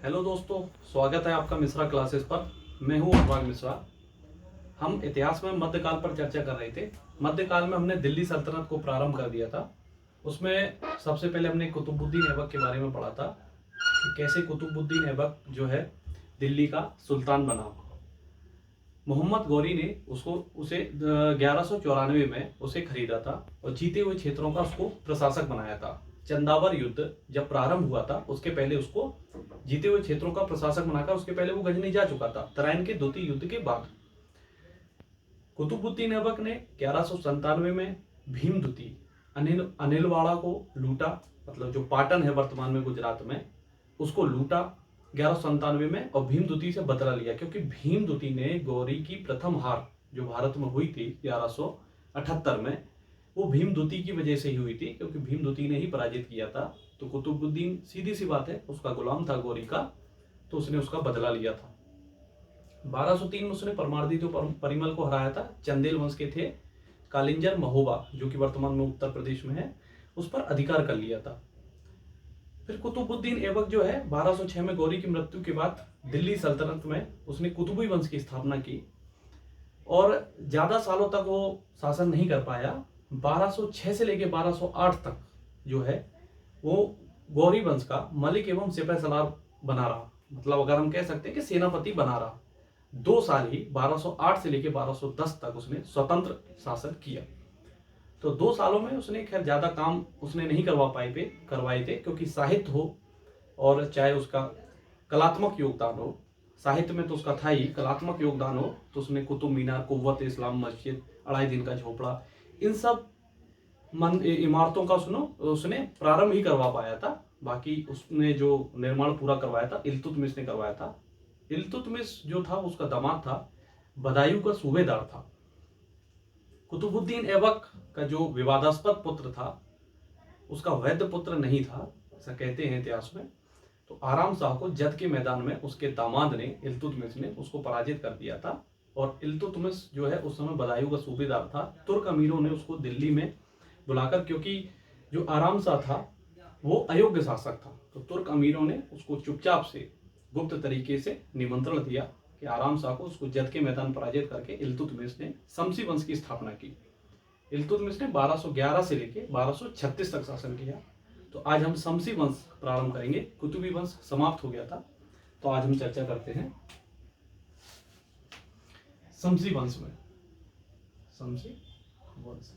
Hello दोस्तों, स्वागत है आपका मिश्रा क्लासेस पर। मैं हूं अनुराग मिश्रा। हम इतिहास में मध्यकाल पर चर्चा कर रहे थे। मध्यकाल में हमने दिल्ली सल्तनत को प्रारंभ कर दिया था। उसमें सबसे पहले हमने कुतुबुद्दीन ऐबक के बारे में पढ़ा था कि कैसे कुतुबुद्दीन ऐबक जो है दिल्ली का सुल्तान बना। मोहम्मद गौरी ने उसे 1194 में उसे खरीदा था और जीते हुए क्षेत्रों का उसको प्रशासक बनाया था। चंदावर युद्ध जब प्रारंभ हुआ था उसके पहले उसको जीते हुए क्षेत्रों का प्रशासक बनाकर, उसके पहले वो गजनी जा चुका था तराइन के द्वितीय युद्ध के बाद। कुतुबुद्दीन ऐबक ने 1197 में भीमदूती अनिलवाड़ा को लूटा, मतलब जो पाटन है वर्तमान में गुजरात में, उसको लूटा 1197 में और भीमदूती से बदला लिया, क्योंकि भीमदूती ने गौरी की प्रथम हार जो भारत में हुई थी 1178 में, वो भीमदूती की वजह से ही हुई थी, क्योंकि भीमदूती ने ही पराजित किया था। तो कुतुबुद्दीन सीधी सी बात है उसका गुलाम था गौरी का, तो उसने उसका बदला लिया था। 1203 में उसने परमार्दित परिमल को हराया था। चंदेल वंश के थे कालिंजर महोबा, जो कि वर्तमान में उत्तर प्रदेश में है, उस पर अधिकार कर लिया था। फिर कुतुबुद्दीन ऐबक जो है 1206 में गौरी की मृत्यु के बाद दिल्ली सल्तनत में उसने कुतुबी वंश की स्थापना की और ज्यादा सालों तक वो शासन नहीं कर पाया। 1206 से लेकर 1208 तक जो है वो गौरी वंश का मलिक एवं सिपह सलार बना रहा, मतलब अगर हम कह सकते हैं कि सेनापति बना रहा। 2 साल ही 1208 से लेकर 1210 तक उसने स्वतंत्र शासन किया। तो 2 सालों में उसने खैर ज्यादा काम उसने नहीं करवाए थे, क्योंकि साहित्य हो और चाहे उसका कलात्मक योगदान हो, साहित्य में तो उसका था ही, कलात्मक योगदान हो तो उसने कुतुब मीनार, कुव्वत इस्लाम मस्जिद, 2.5 दिन का झोपड़ा, इन सब इमारतों का उसने प्रारंभ ही करवा पाया था। बाकी उसने जो निर्माण पूरा करवाया था इल्तुतमिश ने करवाया था। इल्तुतमिश जो था उसका दामाद था, बदायूं का सूबेदार था। कुतुबुद्दीन ऐबक का जो विवादास्पद पुत्र था उसका वैध पुत्र नहीं था, ऐसा कहते हैं इतिहास में। तो आराम शाह को जद के मैदान में उसके दामाद ने, इल्तुतमिश ने, उसको पराजित कर दिया था। और इल्तुतमिश जो है उस समय बदायूं का सूबेदार था। तुर्क अमीरों ने उसको दिल्ली में बुलाकर, क्योंकि जो आराम शाह था वो अयोग्य शासक था, तो तुर्क अमीरों ने उसको चुपचाप से गुप्त तरीके से निमंत्रण दिया कि आराम शाह को उसको जद के मैदान पराजित करके इल्तुतमिश ने शमसी वंश की स्थापना की। इल्तुतमिश ने 1211 से लेकर 1236 तक शासन किया। तो आज हम शमसी वंश प्रारंभ करेंगे। कुतुबी वंश समाप्त हो गया था, तो आज हम चर्चा करते हैं शमसी वंश में। शमसी वंश,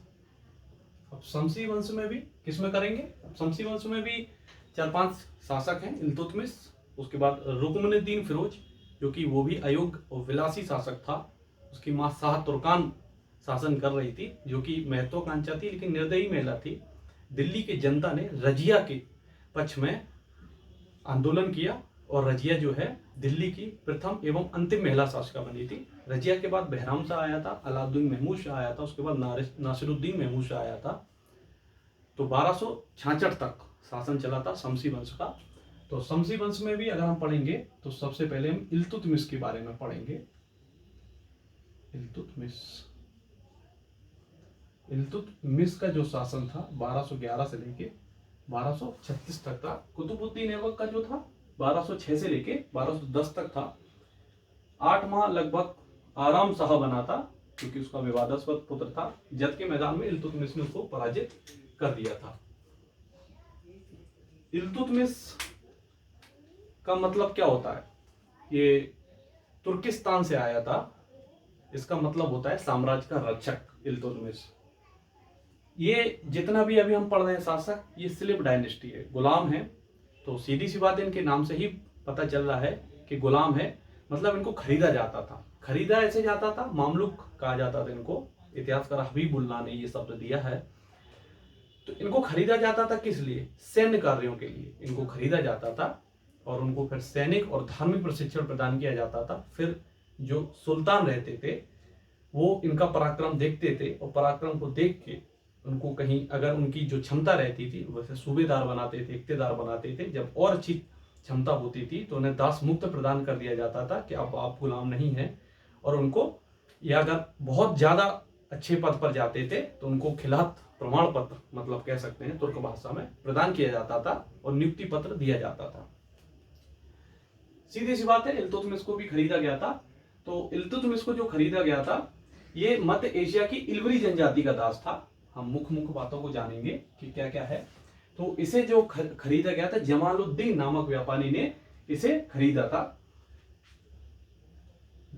अब शमसी वंश में भी किसमें करेंगे? अब शमसी वंश में भी 4-5 शासक हैं। इल्तुतमिश, उसके बाद रुकनुद्दीन फिरोज, जो कि वो भी अयोग्य और विलासी शासक था। उसकी मां शाह तुर्कान शासन कर रही थी, जो कि महत्वाकांक्षा थी लेकिन निर्दयी महिला थी। दिल्ली की जनता ने रजिया के पक्ष में आंदोलन किया और रजिया जो है दिल्ली की प्रथम एवं अंतिम महिला शासिका बनी थी। रजिया के बाद बहराम शाह आया था, अलाउद्दीन महमूद शाह आया था, उसके बाद नासिरुद्दीन महमूद शाह आया था। तो 1266 तक शासन चला था शमसी वंश का। तो शमसी वंश में भी अगर हम पढ़ेंगे तो सबसे पहले हम इल्तुतमिश के बारे में पढ़ेंगे। इल्तुतमिश का जो शासन था 1211 से लेके 1236 तक था। कुतुबुद्दीन ऐबक का जो था 1206 से लेके 1210 तक था। 8 माह लगभग आराम शाह बना था, क्योंकि उसका विवादास्पद पुत्र था। जद के मैदान में इल्तुतमिश ने उसको पराजित कर दिया था। इल्तुतमिश का मतलब क्या होता है? ये तुर्किस्तान से आया था। इसका मतलब होता है साम्राज्य का रक्षक। इल्तुतमिश, ये जितना भी अभी हम पढ़ रहे हैं शासक, ये स्लेव डायनेस्टी है, गुलाम है। तो सीधी सी बात है, इनके नाम से ही पता चल रहा है कि गुलाम है, मतलब इनको खरीदा जाता था। खरीदा ऐसे जाता था, मामलुक कहा जाता था इनको। इतिहासकार हबीबुल्लाह ने ये शब्द दिया है। तो इनको खरीदा जाता था किस लिए? सैन्य कार्यों के लिए इनको खरीदा जाता था और उनको फिर सैनिक और धार्मिक प्रशिक्षण प्रदान किया जाता था। फिर जो सुल्तान रहते थे वो इनका पराक्रम देखते थे और पराक्रम को देख के उनको कहीं अगर उनकी जो क्षमता रहती थी वैसे सूबेदार बनाते थे, इक्तेदार बनाते थे। जब और अच्छी क्षमता होती थी तो उन्हें दास मुक्त प्रदान कर दिया जाता था कि अब आप गुलाम नहीं हैं। और उनको, या अगर बहुत ज्यादा अच्छे पद पर जाते थे तो उनको खिलात प्रमाण पत्र, मतलब कह सकते हैं तुर्क भाषा में, प्रदान किया जाता था और नियुक्ति पत्र दिया जाता था। सीधी सी बात है, इल्तुतमिश को भी खरीदा गया था। तो इल्तुतमिश को जो खरीदा गया था, ये मध्य एशिया की इल्वरी जनजाति का दास था। हम मुख्य बातों को जानेंगे कि क्या क्या है। तो इसे जो खरीदा गया था, जमालुद्दीन नामक व्यापारी ने इसे खरीदा था।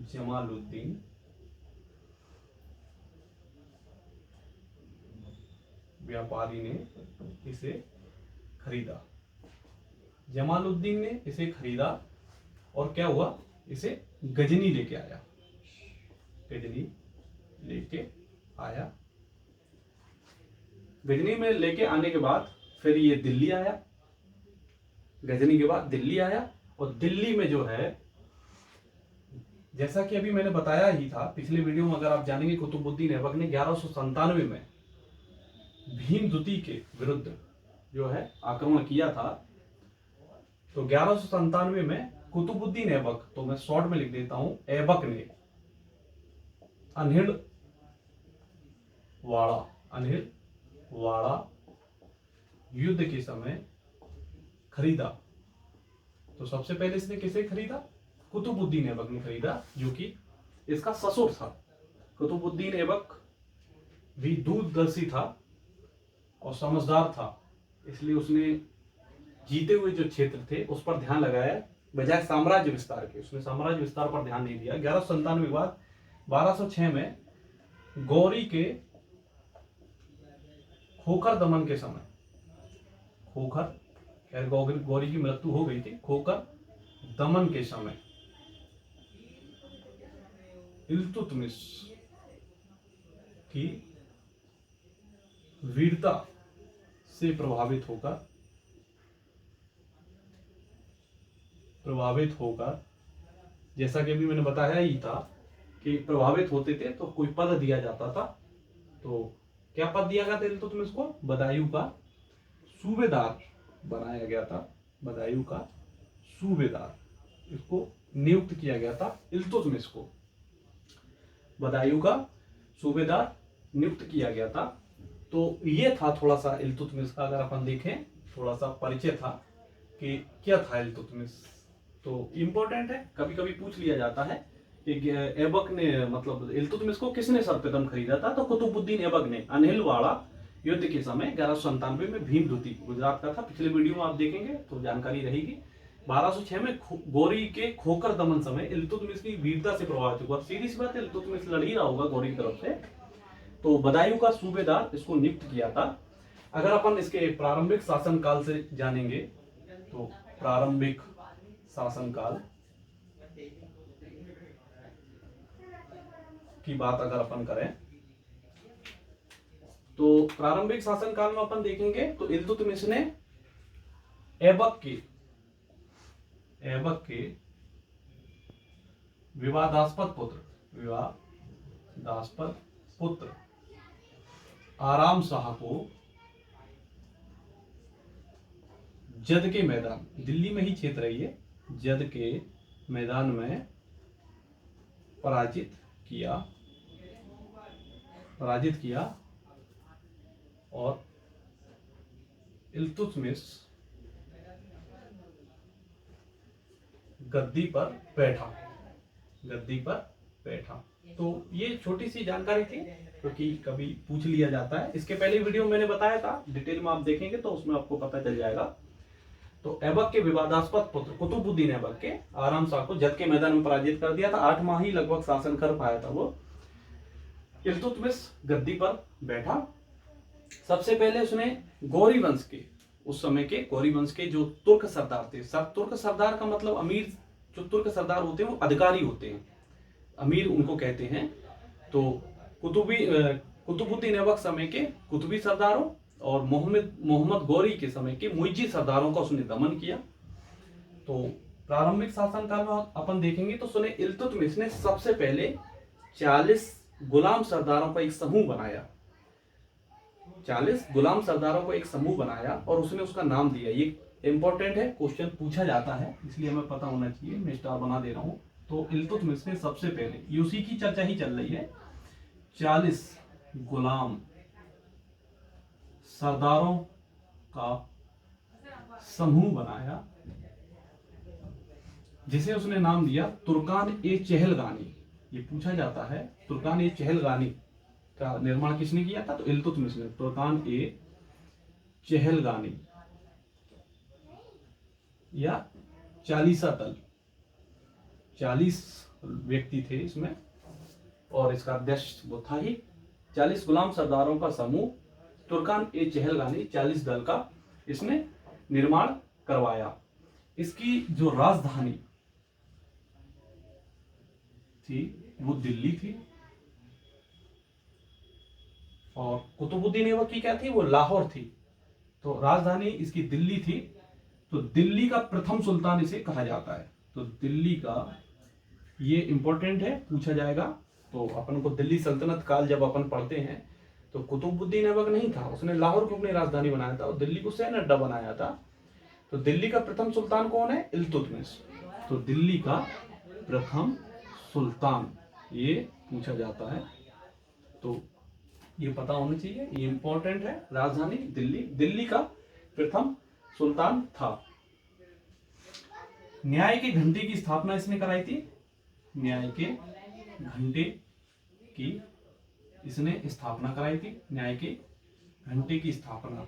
जमालुद्दीन व्यापारी ने इसे खरीदा। जमालुद्दीन ने इसे खरीदा और क्या हुआ, इसे गजनी लेके आया। गजनी लेके आया। गजनी में लेके आने के बाद फिर ये दिल्ली आया। गजनी के बाद दिल्ली आया और दिल्ली में जो है, जैसा कि अभी मैंने बताया ही था पिछले वीडियो में, अगर आप जानेंगे, कुतुबुद्दीन ऐबक ने 1197 में भीमद्वितीय के विरुद्ध जो है आक्रमण किया था। तो 1197 में कुतुबुद्दीन ऐबक, तो मैं शॉर्ट में लिख देता हूं, ऐबक ने अनिलवाड़ा युद्ध के समय खरीदा। तो सबसे पहले इसने किसे खरीदा? कुतुबुद्दीन ऐबक ने खरीदा, जो कि इसका ससुर था। कुतुबुद्दीन ऐबक भी दूरदर्शी था और समझदार था, इसलिए उसने जीते हुए जो क्षेत्र थे उस पर ध्यान लगाया बजाय साम्राज्य विस्तार के। उसने साम्राज्य विस्तार पर ध्यान नहीं दिया। 1197 के बाद 1206 में गौरी के खोखर दमन के समय, गौरी की मृत्यु हो गई थी, खोखर दमन के समय इल्तुतमिश की वीरता से प्रभावित होकर, जैसा कि अभी मैंने बताया ही था कि प्रभावित होते थे तो कोई पद दिया जाता था। तो क्या पद दिया गया था इल्तुतमिश को? बदायूं का सूबेदार बनाया गया था। बदायूं का सूबेदार, इसको नियुक्त किया गया था इल्तुतमिश को। बदायूं का सूबेदार नियुक्त किया गया था। तो ये था थोड़ा सा इल्तुतमिश का, अगर अपन देखें थोड़ा सा परिचय था कि क्या था इल्तुतमिश। तो इंपॉर्टेंट है, कभी कभी पूछ लिया जाता है कि ऐबक ने, मतलब इल्तुतमिश को किसने सर्वप्रथम खरीदा था? तो कुतुबुद्दीन ऐबक ने अनिलवाड़ा युद्ध के समय 1197 में भीमद्वितीय, गुजरात का था। पिछले वीडियो में आप देखेंगे तो जानकारी रहेगी। 1206 में गौरी के खोखर दमन समय इल्तुतमिश की वीरता से प्रभावित हुआ। सीधी सी बात है, इल्तुतमिश लड़ ही रहा होगा गौरी की तरफ से। तो बदायूं का सूबेदार इसको नियुक्त किया था। अगर अपन इसके प्रारंभिक शासनकाल से जानेंगे, तो प्रारंभिक शासनकाल की बात अगर अपन करें, तो प्रारंभिक शासनकाल में अपन देखेंगे तो इल्तुतमिश ने ऐबक के विवादास्पद पुत्र आराम शाह को जद के मैदान, दिल्ली में ही क्षेत्र है ये, जद के मैदान में पराजित किया और इल्तुतमिश गद्दी पर बैठा। तो ये छोटी सी जानकारी थी, क्योंकि कभी पूछ लिया जाता है। इसके पहले वीडियो मैंने बताया था, डिटेल में आप देखेंगे तो उसमें आपको पता चल जाएगा। तो ऐबक के विवादास्पद पुत्र कुतुबुद्दीन ऐबक के आराम शाह को जद के मैदान में पराजित कर दिया था। 8 माह ही लगभग शासन कर पाया था वो। इल्तुतमिश गद्दी पर बैठा। सबसे पहले उसने गौरी वंश के, उस समय के गौरी वंश के जो तुर्क सरदार थे, तुर्क सरदार का मतलब अमीर, जो तुर्क सरदार होते हैं वो अधिकारी होते हैं, अमीर उनको कहते हैं। तो कुतुबुद्दीन ऐबक समय के कुतुबी सरदारों और मोहम्मद गौरी के समय के मुइज्जी सरदारों का उसने दमन किया। तो प्रारंभिक शासनकाल में अपन देखेंगे तो सुने इल्तुतमिश ने सबसे पहले 40 गुलाम सरदारों का एक समूह बनाया। 40 गुलाम सरदारों को एक समूह बनाया और उसने उसका नाम दिया। ये इंपॉर्टेंट है, क्वेश्चन पूछा जाता है, इसलिए हमें पता होना चाहिए। मैं स्टार बना दे रहा हूं। तो इल्तुतमिश ने सबसे पहले, ये उसी की चर्चा ही चल रही है, 40 गुलाम सरदारों का समूह बनाया जिसे उसने नाम दिया तुर्कान ए चहलगानी। ये पूछा जाता है तुर्कान ए चहलगानी का निर्माण किसने किया था, तो इल्तुतमिश ने। तुर्कान ए चहलगानी या चालीसा दल, 40 व्यक्ति थे इसमें और इसका अध्यक्ष वो था ही। 40 गुलाम सरदारों का समूह तुर्कान ए चहलगानी 40 दल का इसने निर्माण करवाया। इसकी जो राजधानी थी वो दिल्ली थी और कुतुबुद्दीन ऐबक क्या थी, वो लाहौर थी। तो राजधानी इसकी दिल्ली थी। तो दिल्ली का प्रथम सुल्तान इसे कहा जाता है। तो दिल्ली का, ये इंपॉर्टेंट है, पूछा जाएगा। तो अपन को दिल्ली सल्तनत काल जब अपन पढ़ते हैं तो कुतुबुद्दीन ऐबक नहीं था, उसने लाहौर को अपनी राजधानी बनाया था और दिल्ली को सैन्य अड्डा बनाया था। तो दिल्ली का प्रथम सुल्तान कौन है, इल्तुतमिश। तो दिल्ली का प्रथम सुल्तान ये पूछा जाता है, तो ये पता होना चाहिए, ये इंपॉर्टेंट है। राजधानी दिल्ली, दिल्ली का प्रथम सुल्तान था। न्याय के घंटे की स्थापना इसने कराई थी। न्याय के घंटे की इसने स्थापना कराई थी। न्याय के घंटे की स्थापना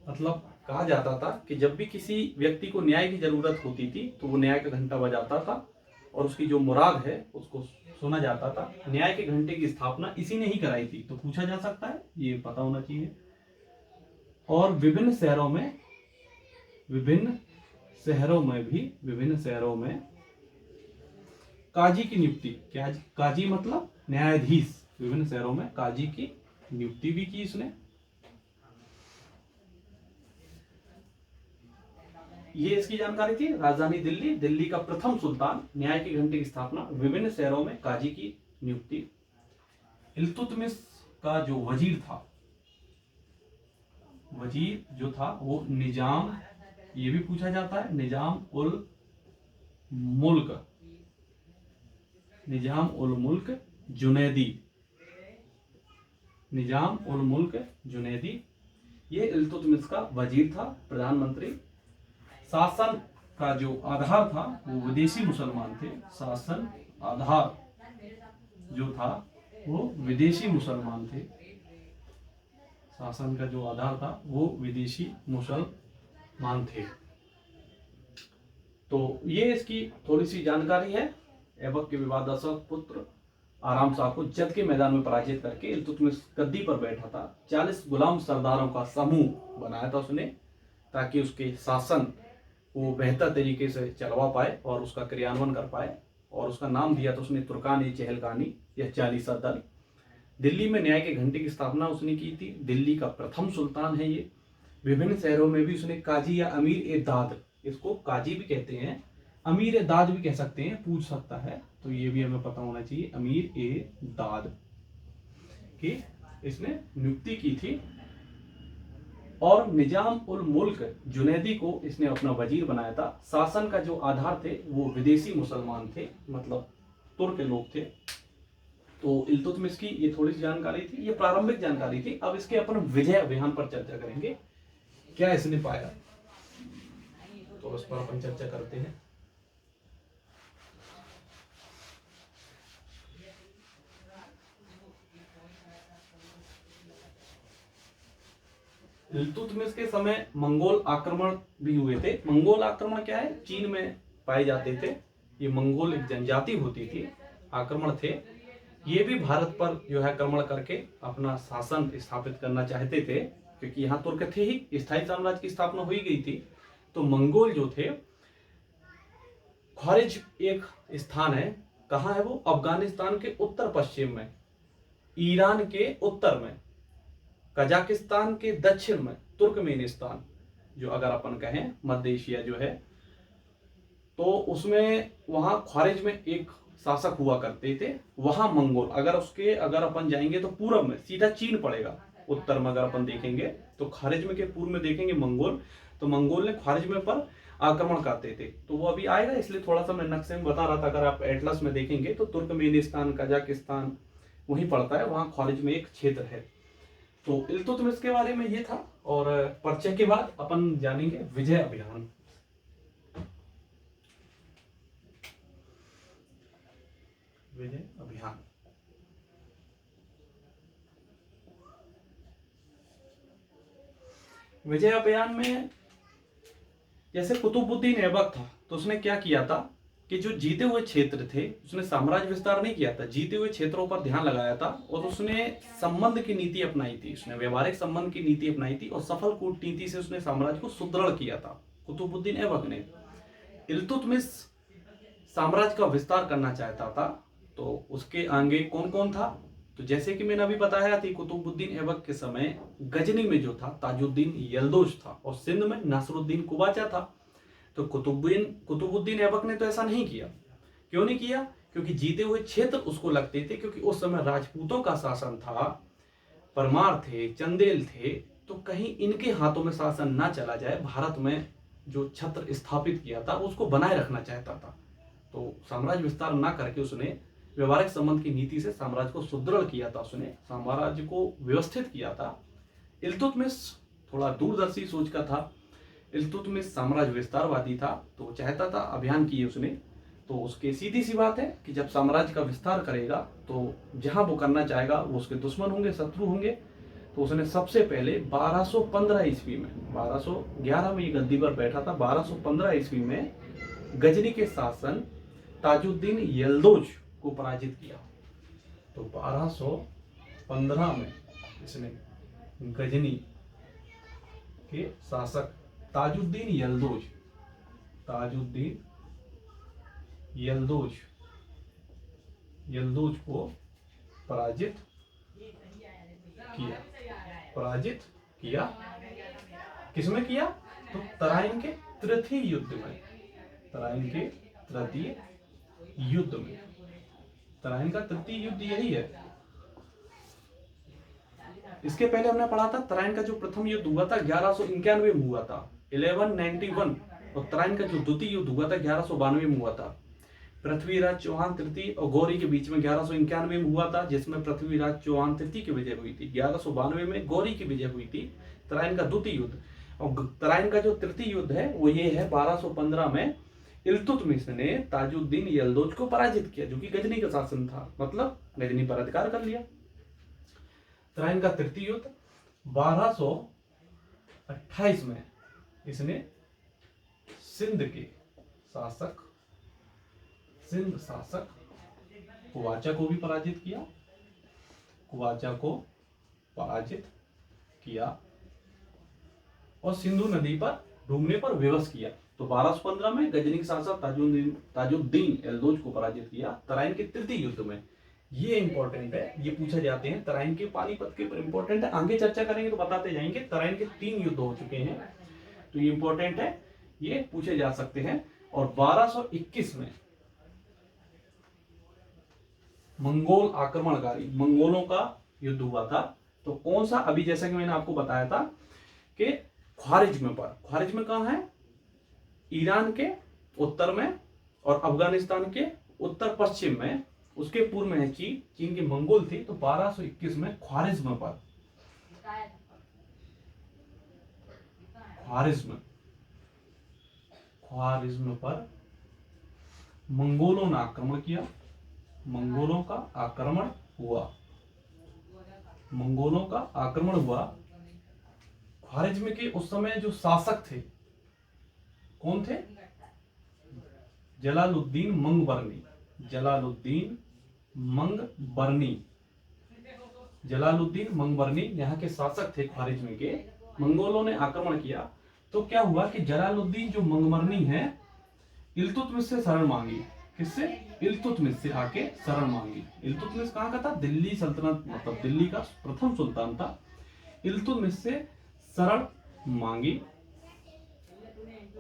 मतलब कहा जाता था कि जब भी किसी व्यक्ति को न्याय की जरूरत होती थी तो वो न्याय का घंटा बजाता था और उसकी जो मुराद है उसको सुना जाता था। न्याय के घंटे की स्थापना इसी ने ही कराई थी, तो पूछा जा सकता है, ये पता होना चाहिए। और विभिन्न शहरों में काजी की नियुक्ति, क्या काजी मतलब न्यायाधीश, विभिन्न शहरों में काजी की नियुक्ति भी की इसने। ये इसकी जानकारी थी। राजधानी दिल्ली, दिल्ली का प्रथम सुल्तान, न्याय के घंटे की स्थापना, विभिन्न शहरों में काजी की नियुक्ति। इल्तुतमिश का जो वजीर था, वजीर जो था वो निजाम, ये भी पूछा जाता है, निजाम उल मुल्क जुनैदी। निजाम उल मुल्क जुनैदी ये इल्तुतमिश का वजीर था, प्रधानमंत्री। शासन का जो आधार था वो विदेशी मुसलमान थे। शासन आधार जो था वो विदेशी मुसलमान थे। शासन का जो आधार था वो विदेशी मुसलमान थे। तो ये इसकी थोड़ी सी जानकारी है। ऐबक के विवादास्पद पुत्र आराम शाह को जद के मैदान में पराजित करके इल्तुतमिश गद्दी पर बैठा था। 40 गुलाम सरदारों का समूह बनाया था उसने ताकि उसके शासन वो बेहतर तरीके से चलवा पाए और उसका क्रियान्वयन कर पाए, और उसका नाम दिया तो उसने तुर्कान ए चहलगानी या चालीसा दल। दिल्ली में न्याय के घंटे की स्थापना उसने की थी। दिल्ली का प्रथम सुल्तान है ये। विभिन्न शहरों में भी उसने काजी या अमीर ए दाद, इसको काजी भी कहते हैं, अमीर ए दाद भी कह सकते हैं, पूछ सकता है, तो ये भी हमें पता होना चाहिए, अमीर ए दाद की इसने नियुक्ति की थी। और निजाम उल मुल्क जुनैदी को इसने अपना वजीर बनाया था। शासन का जो आधार थे वो विदेशी मुसलमान थे, मतलब तुर्क लोग थे। तो इल्तुतमिश की ये थोड़ी सी जानकारी थी, ये प्रारंभिक जानकारी थी। अब इसके अपन विजय अभियान पर चर्चा करेंगे, क्या इसने पाया, तो उस पर अपन चर्चा करते हैं। इल्तुतमिश के समय मंगोल आक्रमण भी हुए थे। मंगोल आक्रमण क्या है, चीन में पाए जाते थे। ये मंगोल एक जनजाति होती थी, आक्रमण थे। ये भी भारत पर जो है आक्रमण करके अपना शासन स्थापित करना चाहते थे, क्योंकि यहाँ तुर्क थे ही, स्थायी साम्राज्य की स्थापना हो ही गई थी। तो मंगोल जो थे, ख्वारिज एक स्थान है, कहाँ है वो, अफगानिस्तान के उत्तर पश्चिम में, ईरान के उत्तर में, कजाकिस्तान के दक्षिण में, तुर्कमेनिस्तान जो अगर अपन कहें मध्य एशिया जो है, तो उसमें वहां ख्वारिज में एक शासक हुआ करते थे, वहां मंगोल। अगर अपन जाएंगे तो पूर्व में सीधा चीन पड़ेगा, उत्तर में अगर अपन देखेंगे तो ख्वारिज में के पूर्व में देखेंगे मंगोल। तो मंगोल ने ख्वारिज में पर आक्रमण करते थे, तो वो अभी आएगा, इसलिए थोड़ा सा मैं नक्शे में बता रहा था। अगर आप एटलस में देखेंगे तो तुर्कमेनिस्तान, कजाकिस्तान वहीं पड़ता है, वहां ख्वारिज में एक क्षेत्र है। तो इल्तुतमिश के बारे में ये था, और परिचय के बाद अपन जानेंगे विजय अभियान। विजय अभियान। विजय अभियान में जैसे कुतुबुद्दीन ऐबक था, तो उसने क्या किया था कि जो जीते हुए क्षेत्र थे उसने साम्राज्य विस्तार नहीं किया था, जीते हुए क्षेत्रों पर ध्यान लगाया था और उसने संबंध की नीति अपनाई थी, उसने व्यवहारिक संबंध की नीति अपनाई थी और सफल कूटनीति से उसने साम्राज्य को सुदृढ़ किया था कुतुबुद्दीन ऐबक ने। इल्तुतमिश साम्राज्य का विस्तार करना चाहता था, तो उसके आगे कौन कौन था, तो जैसे कि मैंने अभी बताया थी कुतुबुद्दीन ऐबक के समय गजनी में जो था ताजुद्दीन यल्दोज था और सिंध में नासरुद्दीन कुबाचा था। तो कुतुबुद्दीन ऐबक ने तो ऐसा नहीं किया। क्यों नहीं किया? क्योंकि जीते हुए क्षेत्र उसको लगते थे, क्योंकि उस समय राजपूतों का शासन था, परमार थे, चंदेल थे, तो कहीं इनके हाथों में शासन ना चला जाए। भारत में जो छत्र स्थापित किया था उसको बनाए रखना चाहता था, तो साम्राज्य विस्तार ना करके उसने व्यवहारिक संबंध की नीति से साम्राज्य को सुदृढ़ किया था, उसने साम्राज्य को व्यवस्थित किया था। इल्तुतमिश थोड़ा दूरदर्शी सोच का था। इल्तुतमिश साम्राज्य विस्तारवादी था, तो चाहता था अभियान किए उसने, तो उसके सीधी सी बात है कि जब साम्राज्य का विस्तार करेगा तो जहां वो करना चाहेगा वो उसके दुश्मन होंगे, शत्रु होंगे। तो उसने सबसे पहले 1215 ईस्वी में, 1211 में ये गद्दी पर बैठा था, 1215 ईस्वी में गजनी के शासन ताजुद्दीन यल्दोज को पराजित किया। तो 1215 में इसने गजनी के शासक ताजुद्दीन यल्दोज को पराजित किया। किसमें किया? तो तराइन के तृतीय युद्ध में। तराइन का तृतीय युद्ध यही है। इसके पहले हमने पढ़ा था तराइन का जो प्रथम युद्ध हुआ था 1191 में हुआ था, 1191, और तराइन का जो द्वितीय युद्ध हुआ था 1192 में हुआ था। पृथ्वीराज चौहान तृतीय और गौरी के बीच में 1191 में हुआ था, जिसमें पृथ्वीराज चौहान तृतीय की विजय हुई थी। 1192 में गौरी की विजय हुई थी, तराइन का द्वितीय युद्ध। और तराइन का जो तृतीय युद्ध है वो ये है 1215 में इल्तुतमिश ने ताजुद्दीन यल्दोज को पराजित किया, जो कि गजनी का शासन था, मतलब गजनी पर अधिकार कर लिया। तराइन का तृतीय युद्ध 1228 में इसने सिंध शासक कुबाचा को भी पराजित किया और सिंधु नदी पर डूबने पर विवश किया। तो 1215 में गजनी के शासक ताजुद्दीन यल्दोज को पराजित किया तराइन के तृतीय युद्ध में। ये इंपॉर्टेंट है, ये पूछे जाते हैं। तराइन के पानीपत के ऊपर इंपॉर्टेंट है, आगे चर्चा करेंगे तो बताते जाएंगे। तराइन के 3 युद्ध हो चुके हैं, तो ये इंपॉर्टेंट है, ये पूछे जा सकते हैं। और 1221 में मंगोल आक्रमणकारी, मंगोलों का युद्ध हुआ था। तो कौन सा? अभी जैसा कि मैंने आपको बताया था कि ख्वारिज्म कहां है? ईरान के उत्तर में और अफगानिस्तान के उत्तर पश्चिम में, उसके पूर्व में है चीन की मंगोल थी। तो 1221 में ख्वारिज्म पर मंगोलों ने आक्रमण किया, मंगोलों का आक्रमण हुआ। ख्वारिज्म के उस समय जो शासक थे कौन थे? जलालुद्दीन मंगबरनी यहाँ के शासक थे ख्वारिज्म के। मंगोलों ने आक्रमण किया, तो क्या हुआ कि जलालुद्दीन जो मंगबरनी है इल्तुतमिश से शरण मांगी। किससे? इल्तुतमिश से आके शरण मांगी। इल्तुतमिश कहाँ का था? दिल्ली सल्तनत, मतलब दिल्ली का प्रथम सुल्तान था। इल्तुतमिश से शरण मांगी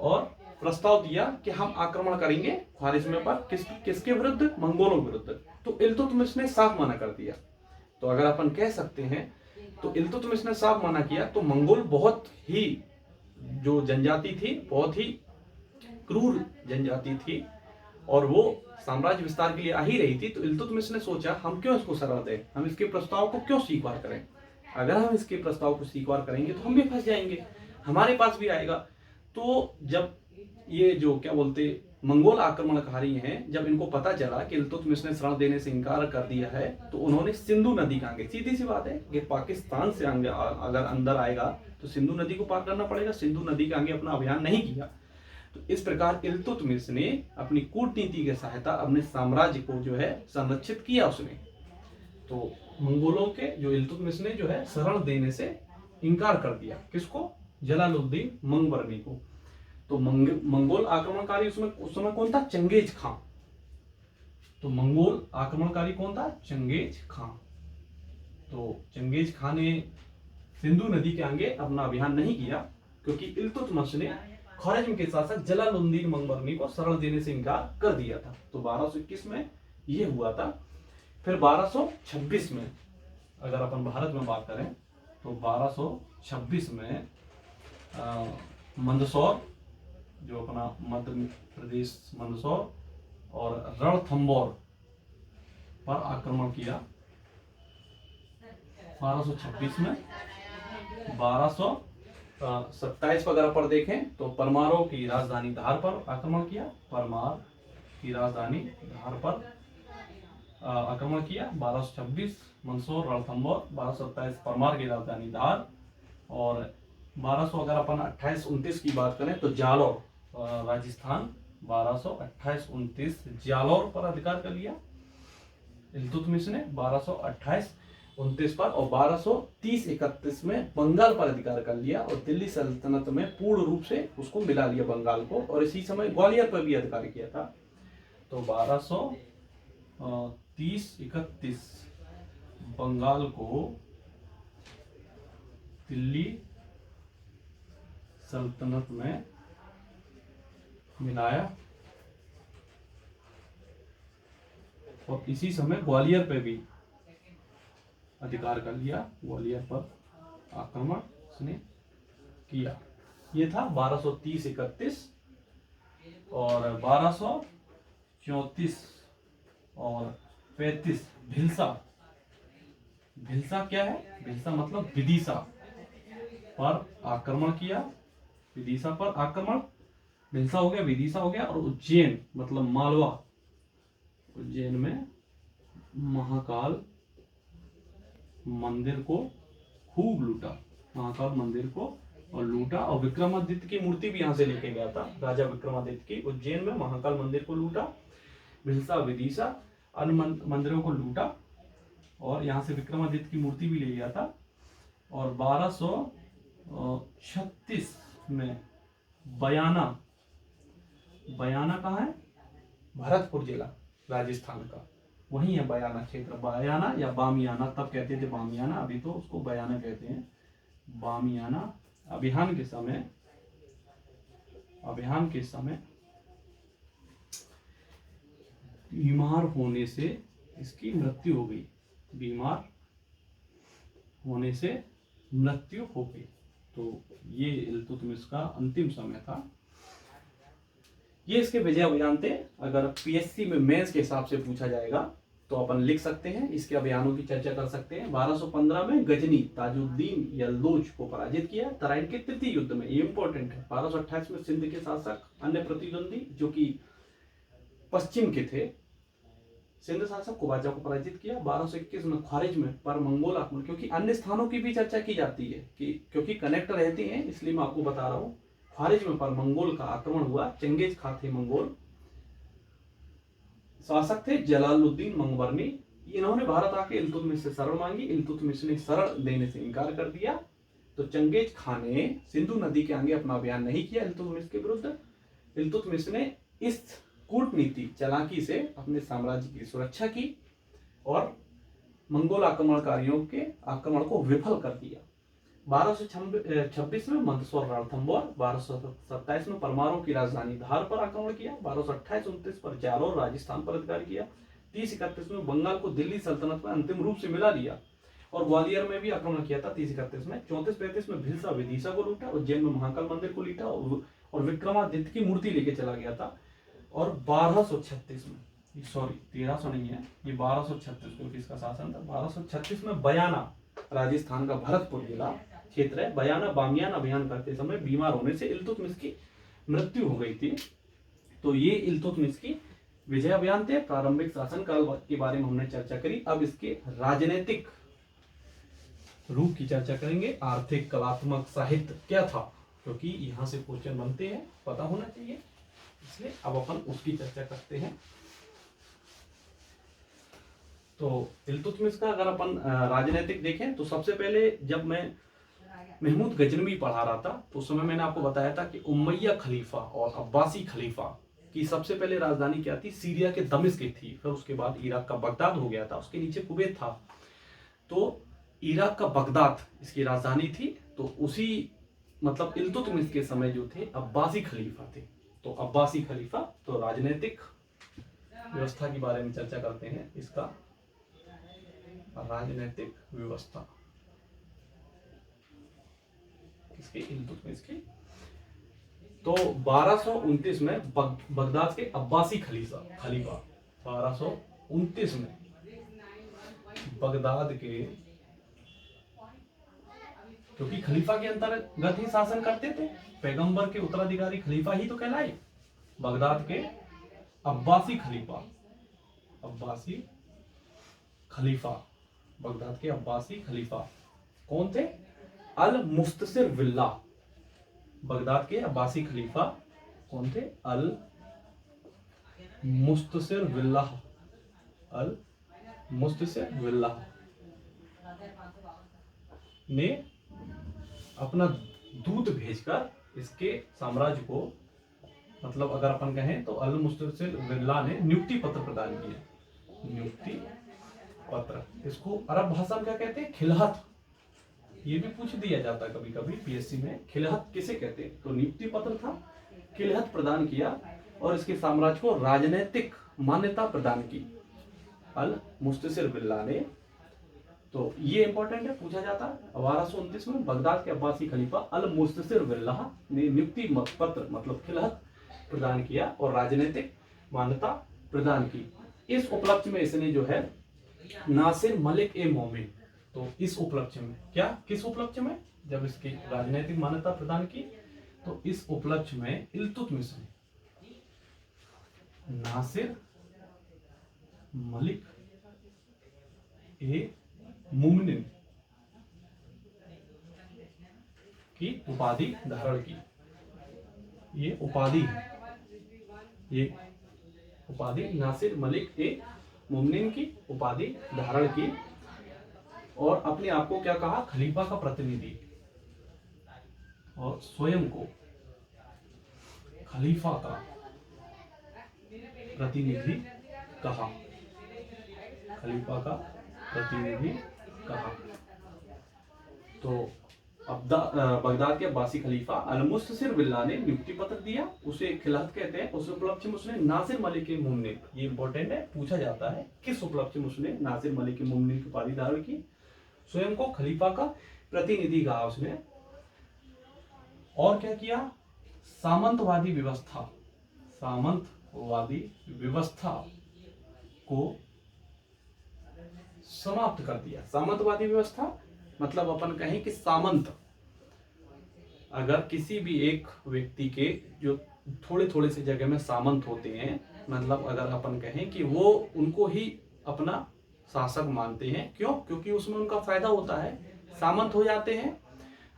और प्रस्ताव दिया कि हम आक्रमण करेंगे ख्वारिज्म पर। किसके विरुद्ध? मंगोलों विरुद्ध। तो इल्तुतमिश ने साफ मना कर दिया। तो अगर अपन कह सकते हैं तो इल्तुतमिश ने साफ मना किया, तो मंगोल बहुत ही जो जनजाति थी, बहुत ही क्रूर जनजाति थी और वो साम्राज्य विस्तार के लिए आ ही रही थी। तो इल्तुतमिश ने सोचा हम क्यों इसको शरण दें, हम इसके प्रस्ताव को क्यों स्वीकार करें। अगर हम इसके प्रस्ताव को स्वीकार करेंगे तो हम भी फंस जाएंगे, हमारे पास भी आएगा। तो जब ये जो क्या बोलते मंगोल आक्रमणकारी हैं, जब इनको पता चला कि इल्तुतमिश ने शरण देने से इनकार कर दिया है, तो उन्होंने सिंधु नदी का आगे, सीधी सी बात है कि पाकिस्तान से अगर अंदर आएगा तो सिंधु नदी को पार करना पड़ेगा, सिंधु नदी के आगे अपना अभियान नहीं किया। तो इस प्रकार इल्तुतमिश ने अपनी कूटनीति की सहायता अपने साम्राज्य को जो है संरक्षित किया उसने। तो मंगोलों के जो इल्तुतमिश ने जो है शरण देने से इनकार कर दिया, किसको? जलालुद्दीन मंगबरनी को। तो मंगोल आक्रमणकारी उसमें उस समय कौन था? चंगेज खां। तो मंगोल आक्रमणकारी कौन था? चंगेज खां। तो चंगेज खां ने सिंधु नदी के आगे अपना अभियान नहीं किया, क्योंकि इल्तुतमिश ने ख्वारिज्म के शासक जलालुद्दीन मंगबरनी को शरण देने से इनकार कर दिया था। तो 1221 में ये हुआ था। फिर 1226 में अगर अपन भारत में बात करें तो 1226 में मंदसौर, जो अपना मध्य प्रदेश मंदसौर और रणथंबोर पर आक्रमण किया 1226 में। 1227 वगैरह पर देखें तो परमारों की राजधानी धार पर आक्रमण किया, परमार की राजधानी धार पर आक्रमण किया। 1226 मंदसौर रणथंबोर, 1227 परमार की राजधानी धार, और 1200 अगर अपन 28-29 की बात करें तो जालौर राजस्थान, 1228-29 जालौर पर अधिकार कर लिया इल्तुतमिश ने 1228-29 पर, और 1230-31 में बंगाल पर अधिकार कर लिया और दिल्ली सल्तनत में पूर्ण रूप से उसको मिला लिया बंगाल को, और इसी समय ग्वालियर पर भी अधिकार किया था। तो 1230-31 बंगाल को दिल्ली सल्तनत में मिलाया, और इसी समय ग्वालियर पे भी अधिकार कर लिया, ग्वालियर पर आक्रमण उसने किया। ये था 1230-31, और 1234 और 35 भिलसा। भिलसा क्या है? भिलसा मतलब विदिशा पर आक्रमण किया, विदिशा पर आक्रमण, भिलसा हो गया, विदिशा हो गया, और उज्जैन मतलब मालवा, उज्जैन में महाकाल मंदिर को खूब लूटा, महाकाल मंदिर को और लूटा, और विक्रमादित्य की मूर्ति भी यहाँ से लेके गया था राजा विक्रमादित्य की, उज्जैन में महाकाल मंदिर को लूटा, भिलसा विदिशा अन्य मंदिरों को लूटा, और यहाँ से विक्रमादित्य की मूर्ति भी ले गया था। और 1236 में बयाना, बयाना कहाँ है? भरतपुर जिला राजस्थान का, वही है बयाना क्षेत्र, बयाना या बामियाना, तब कहते थे बामियाना, अभी तो उसको बयाना कहते हैं। बामियाना अभियान के समय बीमार होने से इसकी मृत्यु हो गई, बीमार होने से मृत्यु हो गई। तो ये इल्तुतमिश का अंतिम समय था। ये इसके विजय अभियान थे। अगर पीएससी में मेंस के हिसाब से पूछा जाएगा तो अपन लिख सकते हैं, इसके अभियानों की चर्चा कर सकते हैं। 1215 में गजनी ताजुद्दीन यल्दूज को पराजित किया तराइन के तृतीय युद्ध में, ये इंपॉर्टेंट है। 1228 में सिंध के शासक अन्य प्रतिद्वंदी जो कि पश्चिम के थे, सिंध शासक कुबाचा को पराजित किया। 1221 में ख्वारिज्म पर मंगोल आक्रमण, क्योंकि अन्य स्थानों की भी चर्चा की जाती है कि क्योंकि कनेक्ट रहते हैं, इसलिए मैं आपको बता रहा हूं। ख्वारिज्म पर मंगोल का आक्रमण हुआ, चंगेज खां थे मंगोल शासक थे, जलालुद्दीन मंगबरनी, इन्होंने भारत आके इल्तुतमिश से शरण मांगी, इल्तुतमिश ने शरण देने से इनकार कर दिया। तो चंगेज खां ने सिंधु नदी के आगे अपना अभियान नहीं किया इल्तुतमिश के विरुद्ध। इल्तुतमिश ने इस कूटनीति चालाकी से अपने साम्राज्य की सुरक्षा की और मंगोल आक्रमणकारियों के आक्रमण को विफल कर दिया। 1226 में मंदसौर रणथंबोर, 1227 में परमारों की राजधानी धार पर आक्रमण किया, 1228-29 पर जालौर राजस्थान पर अधिकार किया, 30-31 में बंगाल को दिल्ली सल्तनत में अंतिम रूप से मिला लिया और ग्वालियर में भी आक्रमण किया था 30-31 में। 34-35 में भिलसा विदिशा को लूटा, उज्जैन में महाकाल मंदिर को लूटा और विक्रमादित्य की मूर्ति लेके चला गया था। और 1236 में, सॉरी 1300 नहीं है, ये 1236 क्योंकि इसका शासन था। 1236 में बयाना, राजस्थान का भरतपुर जिला क्षेत्र है, बयाना बामियान अभियान करते समय बीमार होने से इल्तुतमिश की मृत्यु हो गई थी। तो ये इल्तुतमिश की विजय अभियान थे। प्रारंभिक शासनकाल के बारे में हमने चर्चा करी। अब इसके राजनीतिक रूप की चर्चा करेंगे। आर्थिक, कलात्मक, साहित्य क्या था, क्योंकि यहाँ से क्वेश्चन बनते हैं, पता होना चाहिए, इसलिए अब अपन उसकी चर्चा करते हैं। तो इल्तुतमिश का अगर अपन राजनीतिक देखें तो सबसे पहले जब मैं महमूद गजनवी पढ़ा रहा था तो उस समय मैंने आपको बताया था कि उमैया खलीफा और अब्बासी खलीफा की सबसे पहले राजधानी क्या थी, सीरिया के दमिश्क की थी। फिर उसके बाद इराक का बगदाद हो गया था, उसके नीचे कुवैत था। तो इराक का बगदाद इसकी राजधानी थी। तो उसी मतलब इल्तुतमिश के समय जो थे अब्बासी खलीफा थे। तो अब्बासी खलीफा, तो राजनीतिक व्यवस्था के बारे में चर्चा करते हैं। इसका राजनीतिक व्यवस्था इसके इल्तुतमिश की, तो 1229 में बगदाद के अब्बासी खलीफा 1229 में बगदाद के, क्योंकि खलीफा के अंतर्गत ही शासन करते थे, पैगंबर के उत्तराधिकारी खलीफा ही तो कहलाए। बगदाद के अब्बासी खलीफा बगदाद के अब्बासी खलीफा कौन थे, अल मुस्तसिर बिल्लाह। बगदाद के अब्बासी खलीफा कौन थे, अल मुस्तसिर बिल्लाह ने अपना दूत भेजकर इसके साम्राज्य को, मतलब अगर अपन कहें तो अल मुस्तसिर बिल्लाह ने नियुक्ति पत्र प्रदान किया। नियुक्ति पत्र, इसको अरब भाषा में क्या कहते हैं, खिलहत। ये भी पूछ दिया जाता है कभी कभी पीएससी में, खिलहत किसे कहते हैं। तो नियुक्ति पत्र था, खिलहत प्रदान किया और इसके साम्राज्य को राजनीतिक मान्यता प्रदान की अल मुस्तसिर बिल्लाह ने। तो ये इंपॉर्टेंट है, पूछा जाता है। 1229 में बगदाद के अब्बासी खलीफा अल मुस्तसिर बिल्लाह ने नियुक्ति पत्र मतलब खिलहत प्रदान किया और राजनीतिक मान्यता प्रदान की। इस उपलक्ष्य में इसने जो है नासिर मलिक ए मोमिन, तो इस उपलक्ष्य में क्या, किस उपलक्ष्य में, जब इसकी राजनीतिक मान्यता प्रदान की, तो इस उपलक्ष्य में इल्तुतमिश ने नासिर मलिक ए मोमिन की उपाधि धारण की। ये उपाधि है, ये उपाधि नासिर मलिक ए मोमिन की उपाधि धारण की और अपने आप को क्या कहा, खलीफा का प्रतिनिधि, और स्वयं को खलीफा का प्रतिनिधि कहा। खलीफा का प्रतिनिधि कहा। तो बगदाद के अब्बासी खलीफा अल मुस्तसिर बिल्लाह ने नियुक्ति पत्र दिया, उसे खिलहत कहते हैं। उस उपलक्ष्य में उसने नासिर मलिक मुमनिन, ये इंपॉर्टेंट है, पूछा जाता है किस उपलक्ष्य में उसने नासिर मलिक मुमनिन की उपाधि धारण की, स्वयं को खलीफा का प्रतिनिधि कहा उसने। और क्या किया, सामंतवादी व्यवस्था को समाप्त कर दिया। सामंतवादी व्यवस्था मतलब अपन कहें कि सामंत, अगर किसी भी एक व्यक्ति के जो थोड़े थोड़े से जगह में सामंत होते हैं, मतलब अगर अपन कहें कि वो उनको ही अपना शासक मानते हैं, क्यों, क्योंकि उसमें उनका फायदा होता है। सामंत हो जाते हैं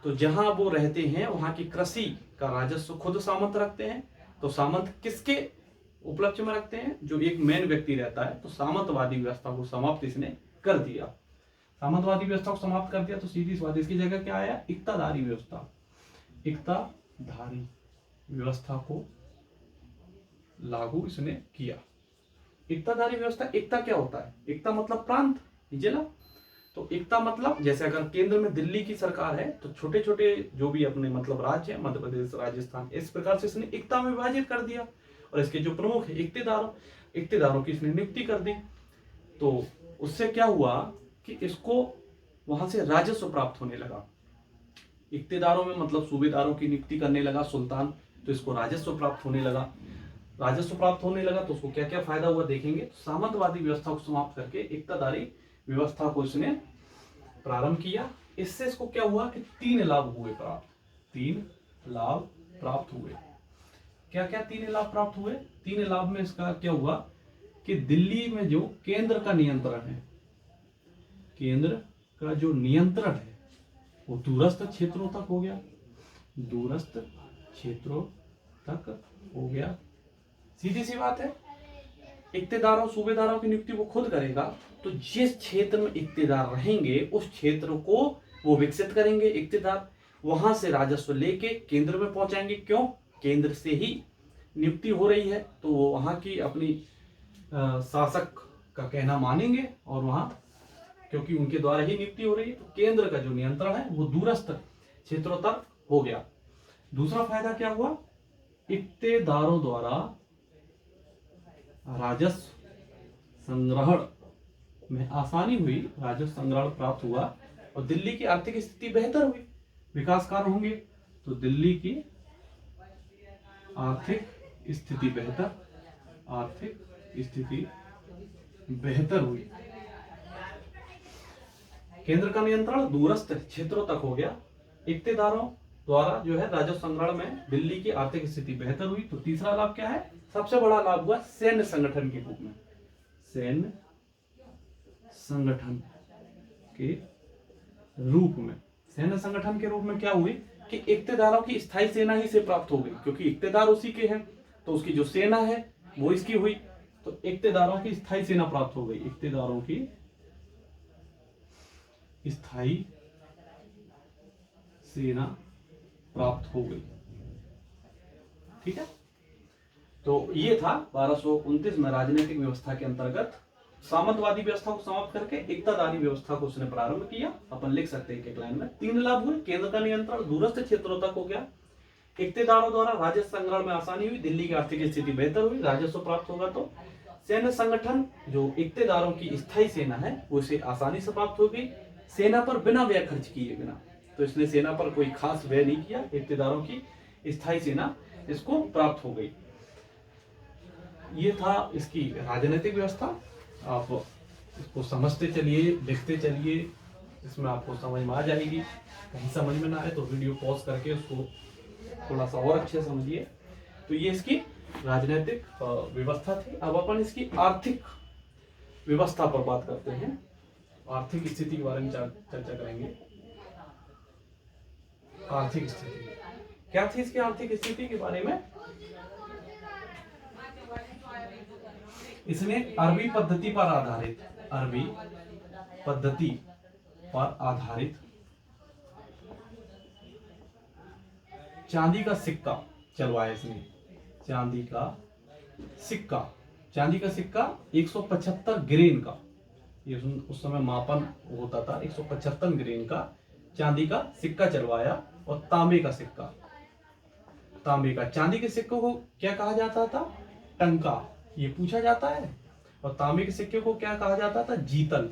तो जहां वो रहते हैं वहां की कृषि का राजस्व खुद सामंत रखते हैं। तो सामंत किसके उपलक्ष्य में रखते हैं, जो एक मेन व्यक्ति रहता है। तो सामंतवादी व्यवस्था को समाप्त इसने कर दिया। सामंतवादी व्यवस्था को समाप्त कर दिया तो सीधी सी बात, इसकी जगह क्या आया, इक्तादारी व्यवस्था। इक्तादारी व्यवस्था को लागू इसने किया। इक्तादारी व्यवस्था, एकता क्या होता है, एकता मतलब प्रांत, जिला। तो एकता मतलब जैसे अगर केंद्र में दिल्ली की सरकार है तो छोटे छोटे जो भी अपने मतलब राज्य है, मध्य प्रदेश, राजस्थान, इस प्रकार से इसने एकता में विभाजित कर दिया। और इसके जो प्रमुख है इक्तेदारों की इसने नियुक्ति कर दी। तो उससे क्या हुआ कि इसको वहां से राजस्व प्राप्त होने लगा। इक्तेदारों में मतलब सूबेदारों की नियुक्ति करने लगा सुल्तान, तो इसको राजस्व प्राप्त होने लगा। तो उसको क्या क्या फायदा हुआ देखेंगे। सामंतवादी व्यवस्था को समाप्त करके इक्तादारी व्यवस्था को इसने प्रारंभ किया। इससे इसको क्या हुआ कि 3 लाभ प्राप्त हुए। क्या क्या 3 लाभ प्राप्त हुए? 3 लाभ में इसका क्या हुआ कि दिल्ली में जो केंद्र का नियंत्रण है, केंद्र का जो नियंत्रण है वो दूरस्थ क्षेत्रों तक हो गया, दूरस्थ क्षेत्रों तक हो गया। सीधी सी बात है, इक्तेदारों सूबेदारों की नियुक्ति वो खुद करेगा, तो जिस क्षेत्र में इक्तेदार रहेंगे उस क्षेत्र को वो विकसित करेंगे इक्तेदार, वहां से राजस्व लेके केंद्र में पहुंचाएंगे। क्यों? केंद्र से ही नियुक्ति हो रही है, तो वो वहां की अपनी शासक का कहना मानेंगे, और वहां क्योंकि उनके द्वारा ही नियुक्ति हो रही है, तो केंद्र का जो नियंत्रण है वो दूरस्थ क्षेत्रों तक हो गया। दूसरा फायदा क्या हुआ? इक्तेदारों द्वारा राजस्व संग्रहण में आसानी हुई, राजस्व संग्रहण प्राप्त हुआ, और दिल्ली की आर्थिक स्थिति बेहतर हुई, विकास कार्य होंगे, तो दिल्ली की आर्थिक स्थिति बेहतर, आर्थिक स्थिति बेहतर हुई। केंद्र का नियंत्रण दूरस्थ क्षेत्रों तक हो गया, इक्तेदारों द्वारा जो है राजस्व संग्रहण में दिल्ली की आर्थिक स्थिति बेहतर हुई। तो तीसरा लाभ क्या है? सबसे बड़ा लाभ हुआ सैन्य संगठन के रूप में, सैन्य संगठन के रूप में। सैन्य संगठन के रूप में क्या हुई कि इक्तेदारों की स्थायी सेना ही से प्राप्त हो गई, क्योंकि इक्तेदार उसी के हैं, तो उसकी जो सेना है वो इसकी हुई, तो इक्तेदारों की स्थायी सेना प्राप्त हो गई, इक्तेदारों की स्थायी सेना प्राप्त हो गई। ठीक है, तो ये था 1229 में राजनीतिक व्यवस्था के अंतर्गत सामंतवादी व्यवस्था को समाप्त करके इक्तादारी व्यवस्था को उसने प्रारंभ किया। अपन लिख सकते हैं एक लाइन में 3 लाभ हुए, केंद्र का नियंत्रण दूरस्थ क्षेत्रों तक हो गया, इक्तेदारों द्वारा राजस्व संग्रहण में आसानी हुई, दिल्ली की आर्थिक स्थिति बेहतर हुई, राजस्व प्राप्त होगा, तो सैन्य संगठन जो इक्तेदारों की स्थायी सेना है वो इसे आसानी से प्राप्त हो गई, सेना पर बिना व्यय खर्च किए बिना, तो इसने सेना पर कोई खास व्यय नहीं किया, इक्तेदारों की स्थायी सेना इसको प्राप्त हो गई। ये था इसकी राजनीतिक व्यवस्था। आप इसको समझते चलिए, देखते चलिए, इसमें आपको समझ में आ जाएगी। कहीं समझ में ना आए तो वीडियो पॉज करके उसको थोड़ा सा और अच्छे समझिए। तो ये इसकी राजनीतिक व्यवस्था थी। अब अपन इसकी आर्थिक व्यवस्था पर बात करते हैं, आर्थिक स्थिति के बारे में चर्चा करेंगे। आर्थिक स्थिति क्या थी? इसकी आर्थिक स्थिति के बारे में इसने अरबी पद्धति पर आधारित, अरबी पद्धति पर आधारित चांदी का सिक्का चलवाया इसने, चांदी का सिक्का, चांदी का सिक्का 175 ग्रेन का, ये उस समय मापन होता था, 175 ग्रेन का चांदी का सिक्का चलवाया, और तांबे का सिक्का, तांबे का, चांदी के सिक्कों को क्या कहा जाता था? टंका, ये पूछा जाता है, और तांबे के सिक्के को क्या कहा जाता था? जीतल।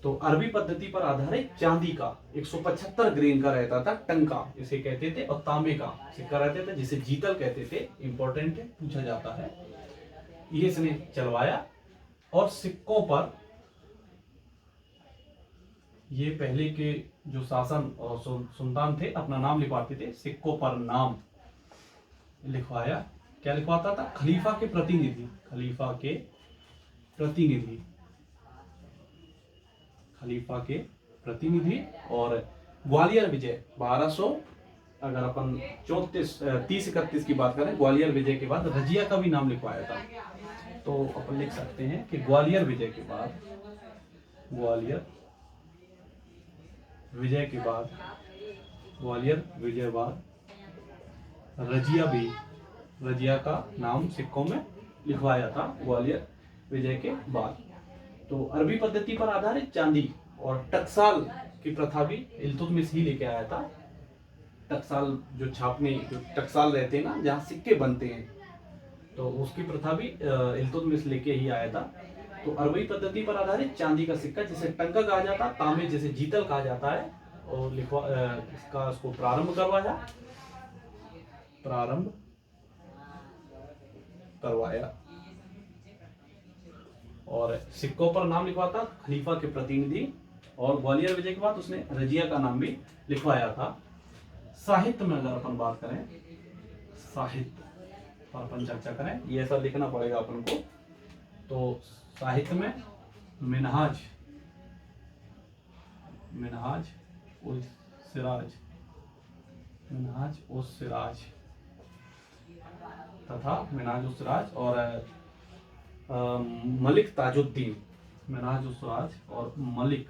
तो अरबी पद्धति पर आधारित चांदी का 175 ग्रेन का रहता था टंका इसे कहते थे, और तांबे का सिक्का रहते थे जिसे जीतल कहते थे। इंपॉर्टेंट है, पूछा जाता है। ये इसने चलवाया, और सिक्कों पर ये पहले के जो शासन और सुल्तान थे अपना नाम लिखवाते थे, सिक्कों पर नाम लिखवाया। क्या लिखवाता था? खलीफा के प्रतिनिधि, खलीफा के प्रतिनिधि, खलीफा के प्रतिनिधि। और ग्वालियर विजय 1200, अगर अपन 30-31 की बात करें, ग्वालियर विजय के बाद रजिया का भी नाम लिखवाया था। तो अपन लिख सकते हैं कि ग्वालियर विजय के बाद, ग्वालियर विजय के बाद, ग्वालियर विजय बाद रजिया भी, रजिया का नाम सिक्कों में लिखवाया था ग्वालियर विजय के बाद। तो अरबी पद्धति पर आधारित चांदी और टकसाल की प्रथा भी इल्तुतमिश ही लेके आया था। टकसाल जो छापने, जो टकसाल रहते हैं ना, जहाँ सिक्के बनते हैं, तो उसकी प्रथा भी इल्तुतमिश लेके ही आया था। तो अरबी पद्धति पर आधारित चांदी का सिक्का जिसे टंका कहा जाता, तांबे जिसे जीतल कहा जाता है, और इसको प्रारंभ करवाया, और सिक्कों पर नाम लिखवाता खलीफा के प्रतिनिधि, और ग्वालियर विजय के बाद उसने रजिया का नाम भी लिखवाया था। साहित्य में अगर अपन बात करें, साहित्य पर अपन चर्चा करें, ये ऐसा लिखना पड़ेगा अपन को। तो साहित्य में मिनहाज, मिनहाज उस सिराज, मिनहाज उस सिराज तथा मिनहाज उस सिराज और मलिक ताजुद्दीन, मिनहाज उस सिराज और मलिक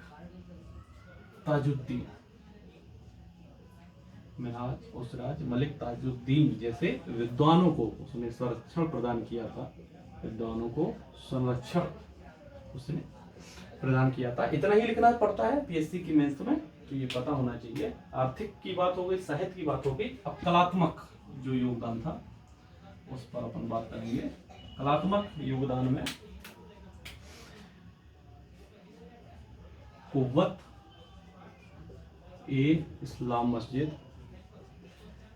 ताजुद्दीन, मिनहाज उस सिराज मलिक ताजुद्दीन जैसे विद्वानों को उसने संरक्षण प्रदान किया था, विद्वानों को संरक्षण उसने प्रदान किया था। इतना ही लिखना पड़ता है पीएससी की मेंस में, तो ये पता होना चाहिए। आर्थिक की बात हो गई, साहित्य की बात हो गई। अब कलात्मक जो योगदान था उस पर अपन बात करेंगे। कलात्मक योगदान में कुव्वत ए इस्लाम मस्जिद,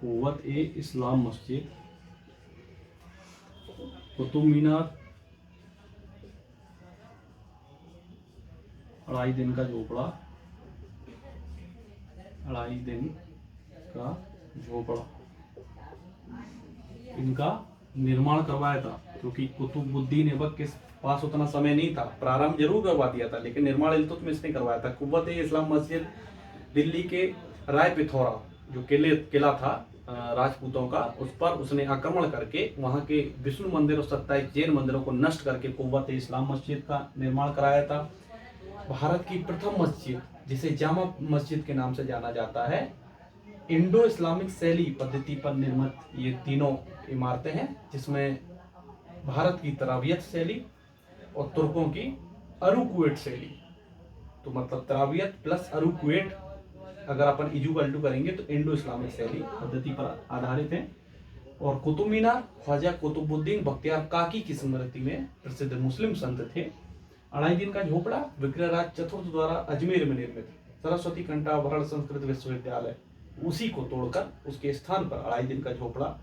कुव्वत ए इस्लाम मस्जिद, कुतुब मीनार, अढ़ाई दिन का झोपड़ा, अढ़ाई दिन का झोपड़ा, इनका निर्माण करवाया था। क्योंकि कुतुबुद्दीन ऐबक के पास उतना समय नहीं था, प्रारंभ जरूर करवा दिया था लेकिन निर्माण इल्तुतमिश ने करवाया था। कुव्वत ए इस्लाम मस्जिद दिल्ली के राय पिथौरा जो किला था राजपूतों का, उस पर उसने आक्रमण करके वहां के विष्णु मंदिर और 27 जैन मंदिरों को नष्ट करके कुव्वत ए इस्लाम मस्जिद का निर्माण कराया था। भारत की प्रथम मस्जिद जिसे जामा मस्जिद के नाम से जाना जाता है, इंडो इस्लामिक शैली पद्धति पर निर्मित ये तीनों इमारतें हैं, जिसमें भारत की तराबियत शैली और तुर्कों की अरुकुवेट शैली, तो मतलब तराबियत प्लस अरुकुवेट अगर अपन इक्वल करेंगे तो इंडो इस्लामिक शैली पद्धति पर आधारित है। और कुतुब मीनार ख्वाजा कुतुबुद्दीन बख्तियार काकी की स्मृति में प्रसिद्ध मुस्लिम संत थे। अढ़ाई दिन का झोपड़ा विक्रयराज चतुर्थ द्वारा अजमेर में निर्मित सरस्वती कंठाभरण संस्कृत विश्वविद्यालय, उसी को तोड़कर उसके स्थान पर अढ़ाई दिन का झोपड़ा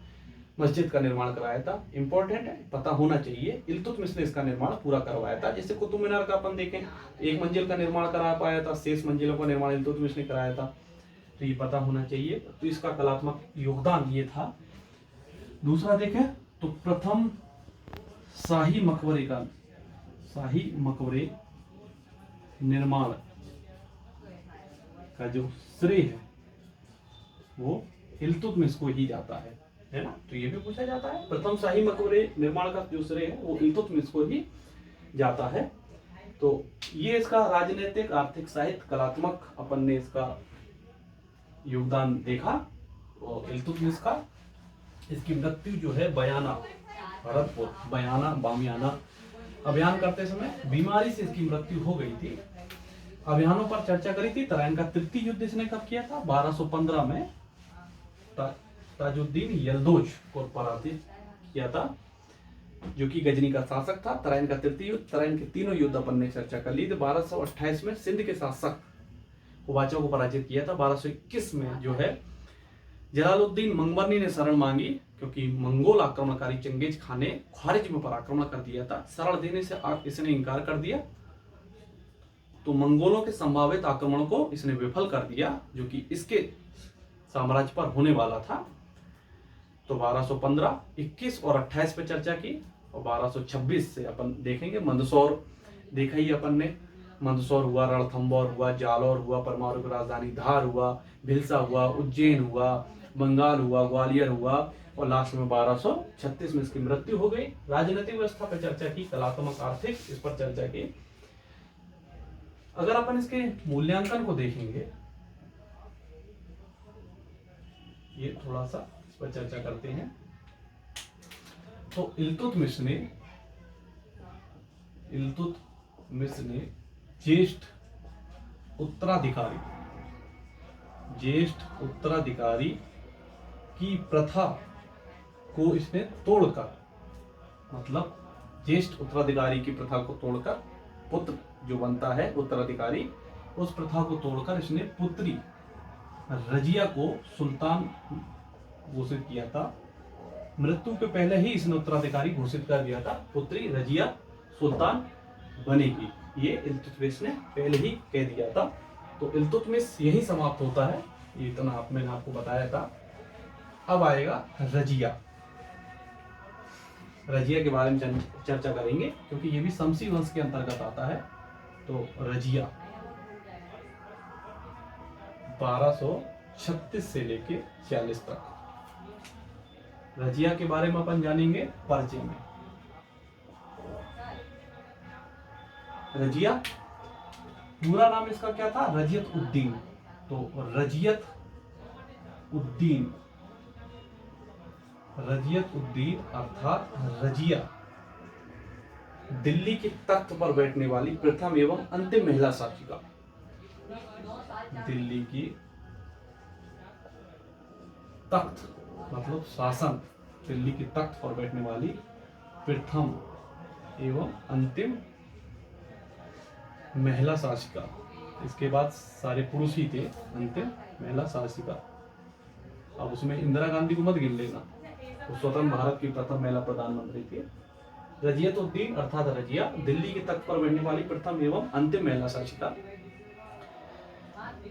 मस्जिद का निर्माण कराया था। इंपॉर्टेंट है, पता होना चाहिए। इल्तुतमिश ने इसका निर्माण पूरा करवाया था। जैसे कुतुब मीनार का अपन देखें, एक मंजिल का निर्माण करा पाया था, शेष मंजिलों का निर्माण इल्तुतमिश ने कराया था, तो ये पता होना चाहिए। तो इसका कलात्मक योगदान ये था। दूसरा देखें तो प्रथम शाही मकबरे का, शाही मकबरे निर्माण का जो श्रेय है वो इल्तुतमिश को ही जाता है ना। तो ये भी पूछा जाता है, प्रथम शाही मकबरे निर्माण का जो श्रेय है वो इल्तुतमिश को ही जाता है। तो ये इसका राजनीतिक, आर्थिक, साहित्य, कलात्मक अपन ने इसका योगदान देखा। और इल्तुतमिश का इसकी मृत्यु जो है बयाना, भरतपुर बयाना बामियाना अभियान करते समय बीमारी से इसकी मृत्यु हो गई थी। अभियानों पर चर्चा करी थी। तराइन का तृतीय युद्ध इसने कब किया था? 1215 में ताजुद्दीन यल्दोज को पराजित किया था, जो कि गजनी का शासक था। तराइन का तृतीय युद्ध, तराइन के तीनों युद्ध अपन ने चर्चा कर ली थी। 1228 में सिंध के शासक कुबाचा को पराजित किया था। 1221 में जो है जलालुद्दीन मंगबरनी ने शरण मांगी, क्योंकि मंगोल आक्रमणकारी चंगेज खान ने ख्वारिज्म पर आक्रमण कर दिया था। शरण देने से इसने इनकार कर दिया, तो मंगोलों के संभावित आक्रमण को इसने विफल कर दिया, जो कि इसके साम्राज्य पर होने वाला था। तो 1215, 21 और 28 पे चर्चा की। और 1226 से अपन देखेंगे मंदसौर देखा ही अपन ने। मंदसौर हुआ, रणथंभौर हुआ, जालौर हुआ, परमाणु की राजधानी धार हुआ, भिलसा हुआ, उज्जैन हुआ, बंगाल हुआ, ग्वालियर हुआ, और लास्ट में 1236 में इसकी मृत्यु हो गई। राजनीतिक व्यवस्था पर चर्चा की, कलात्मक, आर्थिक, इस पर चर्चा की। अगर अपन इसके मूल्यांकन को देखेंगे, ये थोड़ा सा इस पर चर्चा करते हैं। तो इल्तुतमिश ने ज्येष्ठ उत्तराधिकारी की प्रथा को इसने तोड़कर, मतलब ज्येष्ठ उत्तराधिकारी की प्रथा को तोड़कर पुत्र जो बनता है उत्तराधिकारी, उस प्रथा को तोड़कर इसने पुत्री रजिया को सुल्तान घोषित किया था। मृत्यु के पहले ही इसने उत्तराधिकारी घोषित कर दिया था, पुत्री रजिया सुल्तान बनेगी। ये इल्तुतमिश ने पहले ही कह दिया था। तो इल्तुतमिश यही समाप्त होता है। ये इतना मैंने आपको बताया था। अब आएगा रजिया। रजिया के बारे में चर्चा करेंगे, क्योंकि ये भी शमसी वंश के अंतर्गत आता है। तो रजिया 1236 से लेके 46 तक रजिया के बारे में अपन जानेंगे परिचय में। रजिया पूरा नाम इसका क्या था? रजियत उद्दीन। तो रजियत उद्दीन अर्थात रजिया दिल्ली के तख्त पर बैठने वाली प्रथम एवं अंतिम महिला शासिका। दिल्ली की तख्त मतलब शासन, दिल्ली के तख्त पर बैठने वाली प्रथम एवं अंतिम महिला शासिका। इसके बाद सारे पुरुष ही थे, अंतिम महिला शासिका। अब उसमें इंदिरा गांधी को मत गिन लेना, वो स्वतंत्र भारत की प्रथम महिला प्रधानमंत्री थी। रजियत उद्दीन अर्थात रजिया दिल्ली के तख्त पर बैठने वाली प्रथम एवं अंतिम महिला शासिका।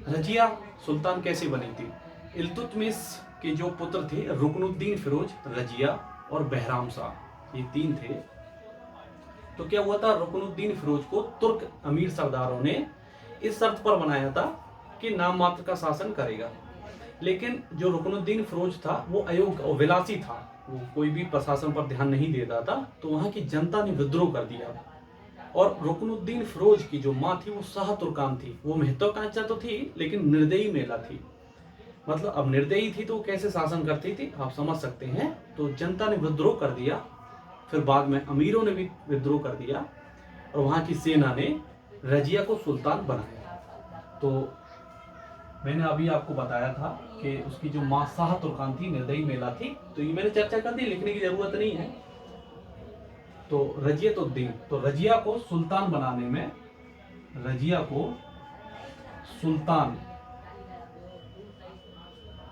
रजिया सुल्तान कैसे बनी थी? इल्तुतमिश के जो पुत्र थे रुकनुद्दीन फिरोज, रजिया और बहराम शाह, ये तीन थे। तो क्या हुआ था, रुकनुद्दीन फिरोज को तुर्क अमीर सरदारों ने इस शर्त पर बनाया था कि नाम मात्र का शासन करेगा। लेकिन जो रुकनुद्दीन फिरोज था वो अयोग्य और विलासी था, वो कोई भी प्रशासन पर ध्यान नहीं देता था। तो वहां की जनता ने विद्रोह कर दिया। और रुकनुद्दीन फिरोज की जो माँ थी वो शाह तुर्कान थी। वो महत्वाकांक्षा तो थी लेकिन निर्दयी महिला थी। मतलब अब निर्दयी थी तो कैसे शासन करती थी आप समझ सकते हैं। तो जनता ने विद्रोह कर दिया, फिर बाद में अमीरों ने भी विद्रोह कर दिया और वहां की सेना ने रजिया को सुल्तान बनाया। तो मैंने अभी आपको बताया था कि उसकी जो माँ शाह तुर्कान थी, निर्दयी महिला थी। तो ये मैंने चर्चा कर दी, लिखने की जरूरत नहीं है। तो रजियत उद्दीन, तो रजिया को सुल्तान बनाने में, रजिया को सुल्तान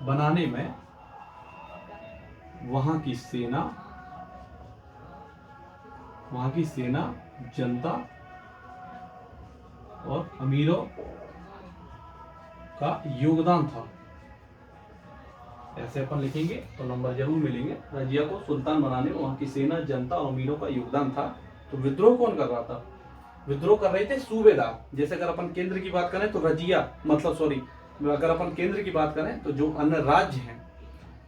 बनाने में वहां की सेना, जनता और अमीरों का योगदान था। ऐसे अपन लिखेंगे तो नंबर जरूर मिलेंगे। रजिया को सुल्तान बनाने में वहां की सेना, जनता और अमीरों का योगदान था। तो विद्रोह कौन कर रहा था? विद्रोह कर रहे थे सूबेदार। जैसे अगर अपन केंद्र की बात करें तो रजिया अगर अपन केंद्र की बात करें तो जो अन्य राज्य हैं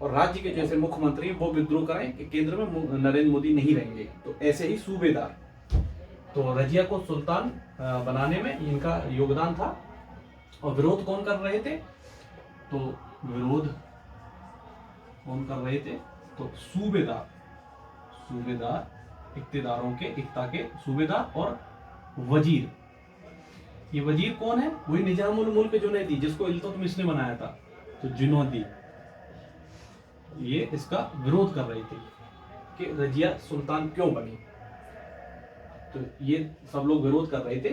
और राज्य के जैसे मुख्यमंत्री वो विद्रोह करें कि केंद्र में नरेंद्र मोदी नहीं रहेंगे, तो ऐसे ही सूबेदार। तो रजिया को सुल्तान बनाने में इनका योगदान था। और विरोध कौन कर रहे थे? तो विरोध कौन कर रहे थे? तो सूबेदार, इक्तेदारों के, एकता के सूबेदार और वजीर। ये वजीर कौन है? वही निजामुल मुल्क जुनैदी, जिसको इल्तुतमिश ने बनाया था। तो जुनैदी ये इसका विरोध कर रहे थे कि रजिया सुल्तान क्यों बनी। तो ये सब लोग विरोध कर रहे थे।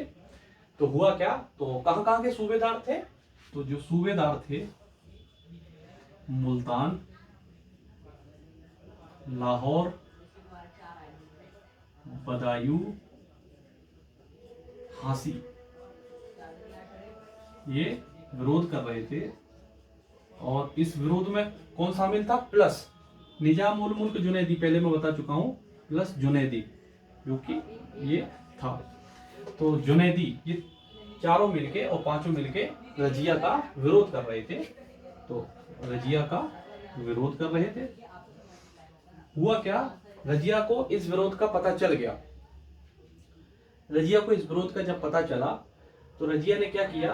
तो हुआ क्या, तो कहां के सूबेदार थे? तो जो सूबेदार थे मुल्तान, लाहौर, बदायूं, हासी, ये विरोध कर रहे थे। और इस विरोध में कौन शामिल था? प्लस निजाम उल मुल्क जुनैदी, पहले मैं बता चुका हूं, प्लस जुनैदी, क्योंकि ये था। तो जुनैदी ये चारों मिलके और पांचों मिलके रजिया का विरोध कर रहे थे। तो रजिया का विरोध कर रहे थे। हुआ क्या, रजिया को इस विरोध का पता चल गया। रजिया को इस विरोध का जब पता चला तो रजिया ने क्या किया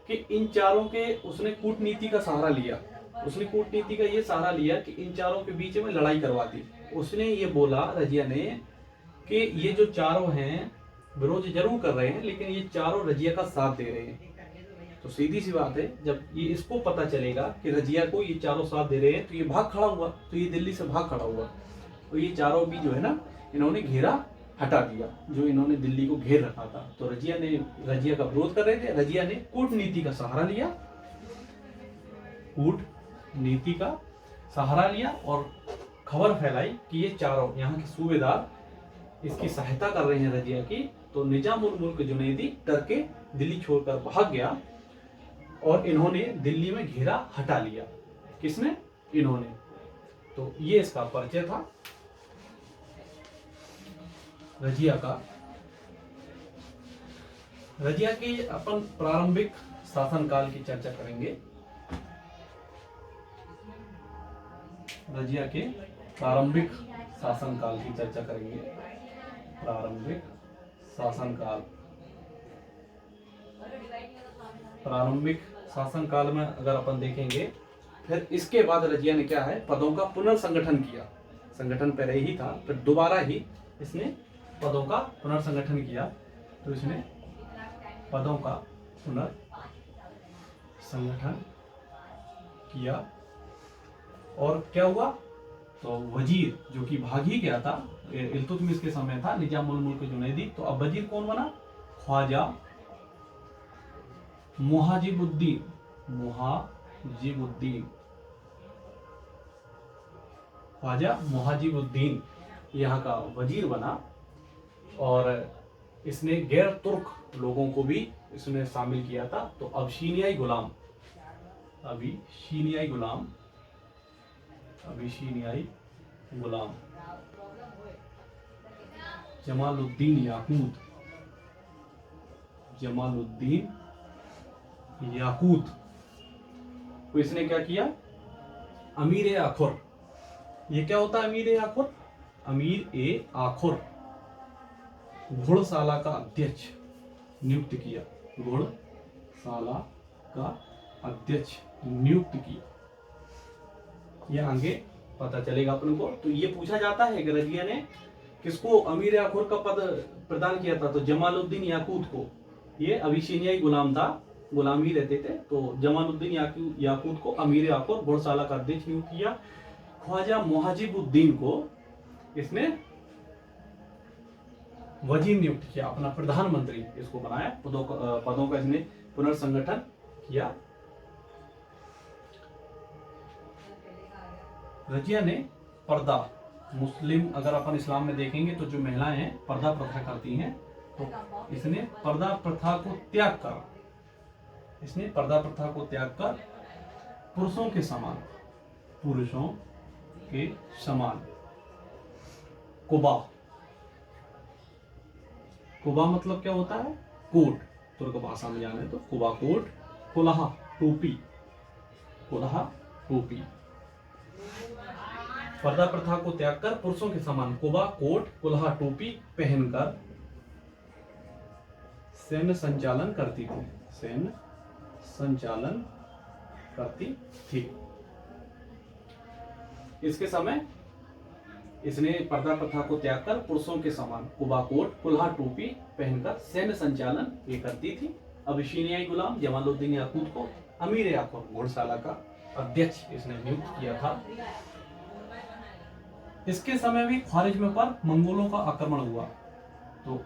कि इन चारों के उसने कूटनीति का सहारा लिया। उसने कूटनीति का ये सहारा लिया कि इन चारों के बीच में लड़ाई करवा दी। उसने ये बोला, रजिया ने, कि ये जो चारों हैं विरोध जरूर कर रहे हैं लेकिन ये चारों रजिया का साथ दे रहे हैं। तो सीधी सी बात है, जब ये इसको पता चलेगा कि रजिया को ये चारों साथ दे रहे हैं तो ये भाग खड़ा हुआ। तो ये दिल्ली से भाग खड़ा हुआ। तो ये चारों भी जो है ना, इन्होंने घेरा हटा दिया, जो इन्होंने दिल्ली को घेर रखा था। तो रजिया का विरोध कर रहे थे। रजिया ने कूटनीति का सहारा लिया, कूटनीति का सहारा लिया और खबर फैलाई कि ये चारों यहाँ के सूबेदार इसकी सहायता कर रहे हैं रजिया की। तो निजाम उल मुल्क जुनैदी डर के दिल्ली छोड़कर भाग गया और इन्होंने दिल्ली में घेरा हटा लिया। किसने? इन्होंने। तो ये इसका परिचय था। रजिया का, रजिया के अपन प्रारंभिक शासनकाल की चर्चा करेंगे। रजिया के प्रारंभिक शासनकाल की चर्चा करेंगे। प्रारंभिक शासनकाल, प्रारंभिक शासनकाल में अगर अपन देखेंगे, फिर इसके बाद रजिया ने क्या है, पदों का पुनर्संगठन किया। संगठन पहले ही था, फिर दोबारा ही इसने पदों का पुनर्संगठन किया। तो इसने पदों का पुनर्संगठन किया और क्या हुआ, तो वजीर जो कि भाग ही गया था, इल्तुतमिश के समय था, निजामुल मुल्क जुनैदी, तो अब वजीर कौन बना, ख्वाजा मुहाजिबुद्दीन, मुहाजिबुद्दीन, ख्वाजा मुहाजिबुद्दीन यहाँ का वजीर बना। और इसने गैर तुर्क लोगों को भी इसने शामिल किया था। तो अबशीनियाई गुलाम, अबीशीनियाई गुलाम, अबीशीनियाई गुलाम जमालुद्दीन याकूत, जमालुद्दीन याकूत को इसने क्या किया, अमीर ए आखुर। ये क्या होता है अमीर ए आखुर, अमीर ए आखुर घुड़शाला का अध्यक्ष नियुक्त किया, घुड़शाला का अध्यक्ष नियुक्त किया। यह आगे पता चलेगा अपन को। तो ये पूछा जाता है कि रजिया ने किसको अमीर आखुर का पद प्रदान किया था, तो जमालुद्दीन याकूत को। ये अबीसीनियाई गुलाम था, गुलाम ही रहते थे। तो जमालुद्दीन याकूत को अमीर आखुर घुड़शाला का अध्यक्ष नियुक्त किया। ख्वाजा मुहाजिबुद्दीन को इसने वजीर नियुक्त किया, अपना प्रधानमंत्री इसको बनाया। पदों का इसने पुनर्संगठन किया। रजिया ने पर्दा, मुस्लिम अगर अपन इस्लाम में देखेंगे तो जो महिलाएं हैं पर्दा प्रथा करती हैं, तो इसने पर्दा प्रथा को त्याग कर, इसने पर्दा प्रथा को त्याग कर पुरुषों के समान, पुरुषों के समान कुबा, कुबा मतलब क्या होता है, कोट, तुर्क भाषा में जाने तो कुबा कोट, कुल्हा टोपी, कुल्हा टोपी, पर्दा प्रथा को त्याग कर पुरुषों के समान कुबा कोट कुल्हा टोपी पहनकर सैन्य संचालन करती थी, सैन्य संचालन करती थी। इसके समय इसने पर्दा प्रथा को त्याग कर पुरुषों के समान कुबा कोट कुल्हा टोपी पहनकर सैन्य संचालन ये करती थी। अबीसीनियाई गुलाम जमालुद्दीन याकूत को अमीर आखुर घुड़शाला का अध्यक्ष इसने नियुक्त किया था। इसके समय भी ख्वारिज्म पर मंगोलों का आक्रमण हुआ। तो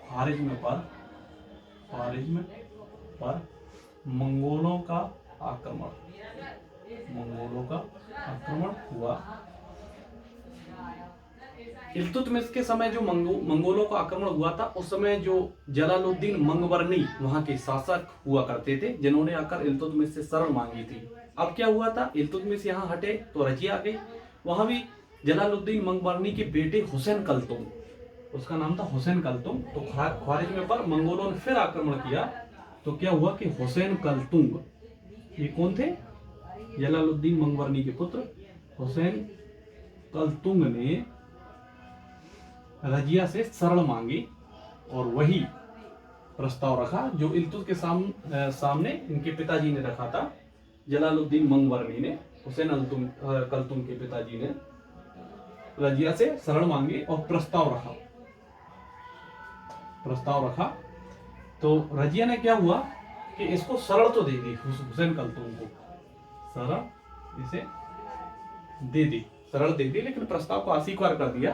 ख्वारिज्म पर मंगोलों का आक्रमण, मंगोलों का आक्रमण हुआ। इल्तुतमिश के समय जो मंगोलों का आक्रमण हुआ था, उस समय जो जलालुद्दीन मंगवर्नी वहां के शासक हुआ करते थे, जिन्होंने आकर इल्तुतमिश से शरण मांगी थी। अब क्या हुआ था, इल्तुतमिश यहाँ हटे तो रजिया आ गई। वहां भी जलालुद्दीन मंगवर्नी के बेटे हुसैन कल्तुम, उसका नाम था हुसैन कल्तुम। तो ख्वारिज्म पर मंगोलों ने फिर आक्रमण किया। तो क्या हुआ कि हुसैन कल्तुंग, ये कौन थे, जलालुद्दीन मंगवर्नी के पुत्र हुसैन कल्तुंग ने रजिया से शरण मांगी और वही प्रस्ताव रखा जो इल्तुत के सामने इनके पिताजी ने रखा था। जलालुद्दीन मंगवर्नी ने, हुसैन कल्तुम के पिताजी ने रजिया से शरण मांगी और प्रस्ताव रखा। तो रजिया ने क्या हुआ कि इसको शरण तो दे दी, हुसैन कल्तुम को शरण इसे दे दी, शरण दे दी, लेकिन प्रस्ताव को अस्वीकार कर दिया।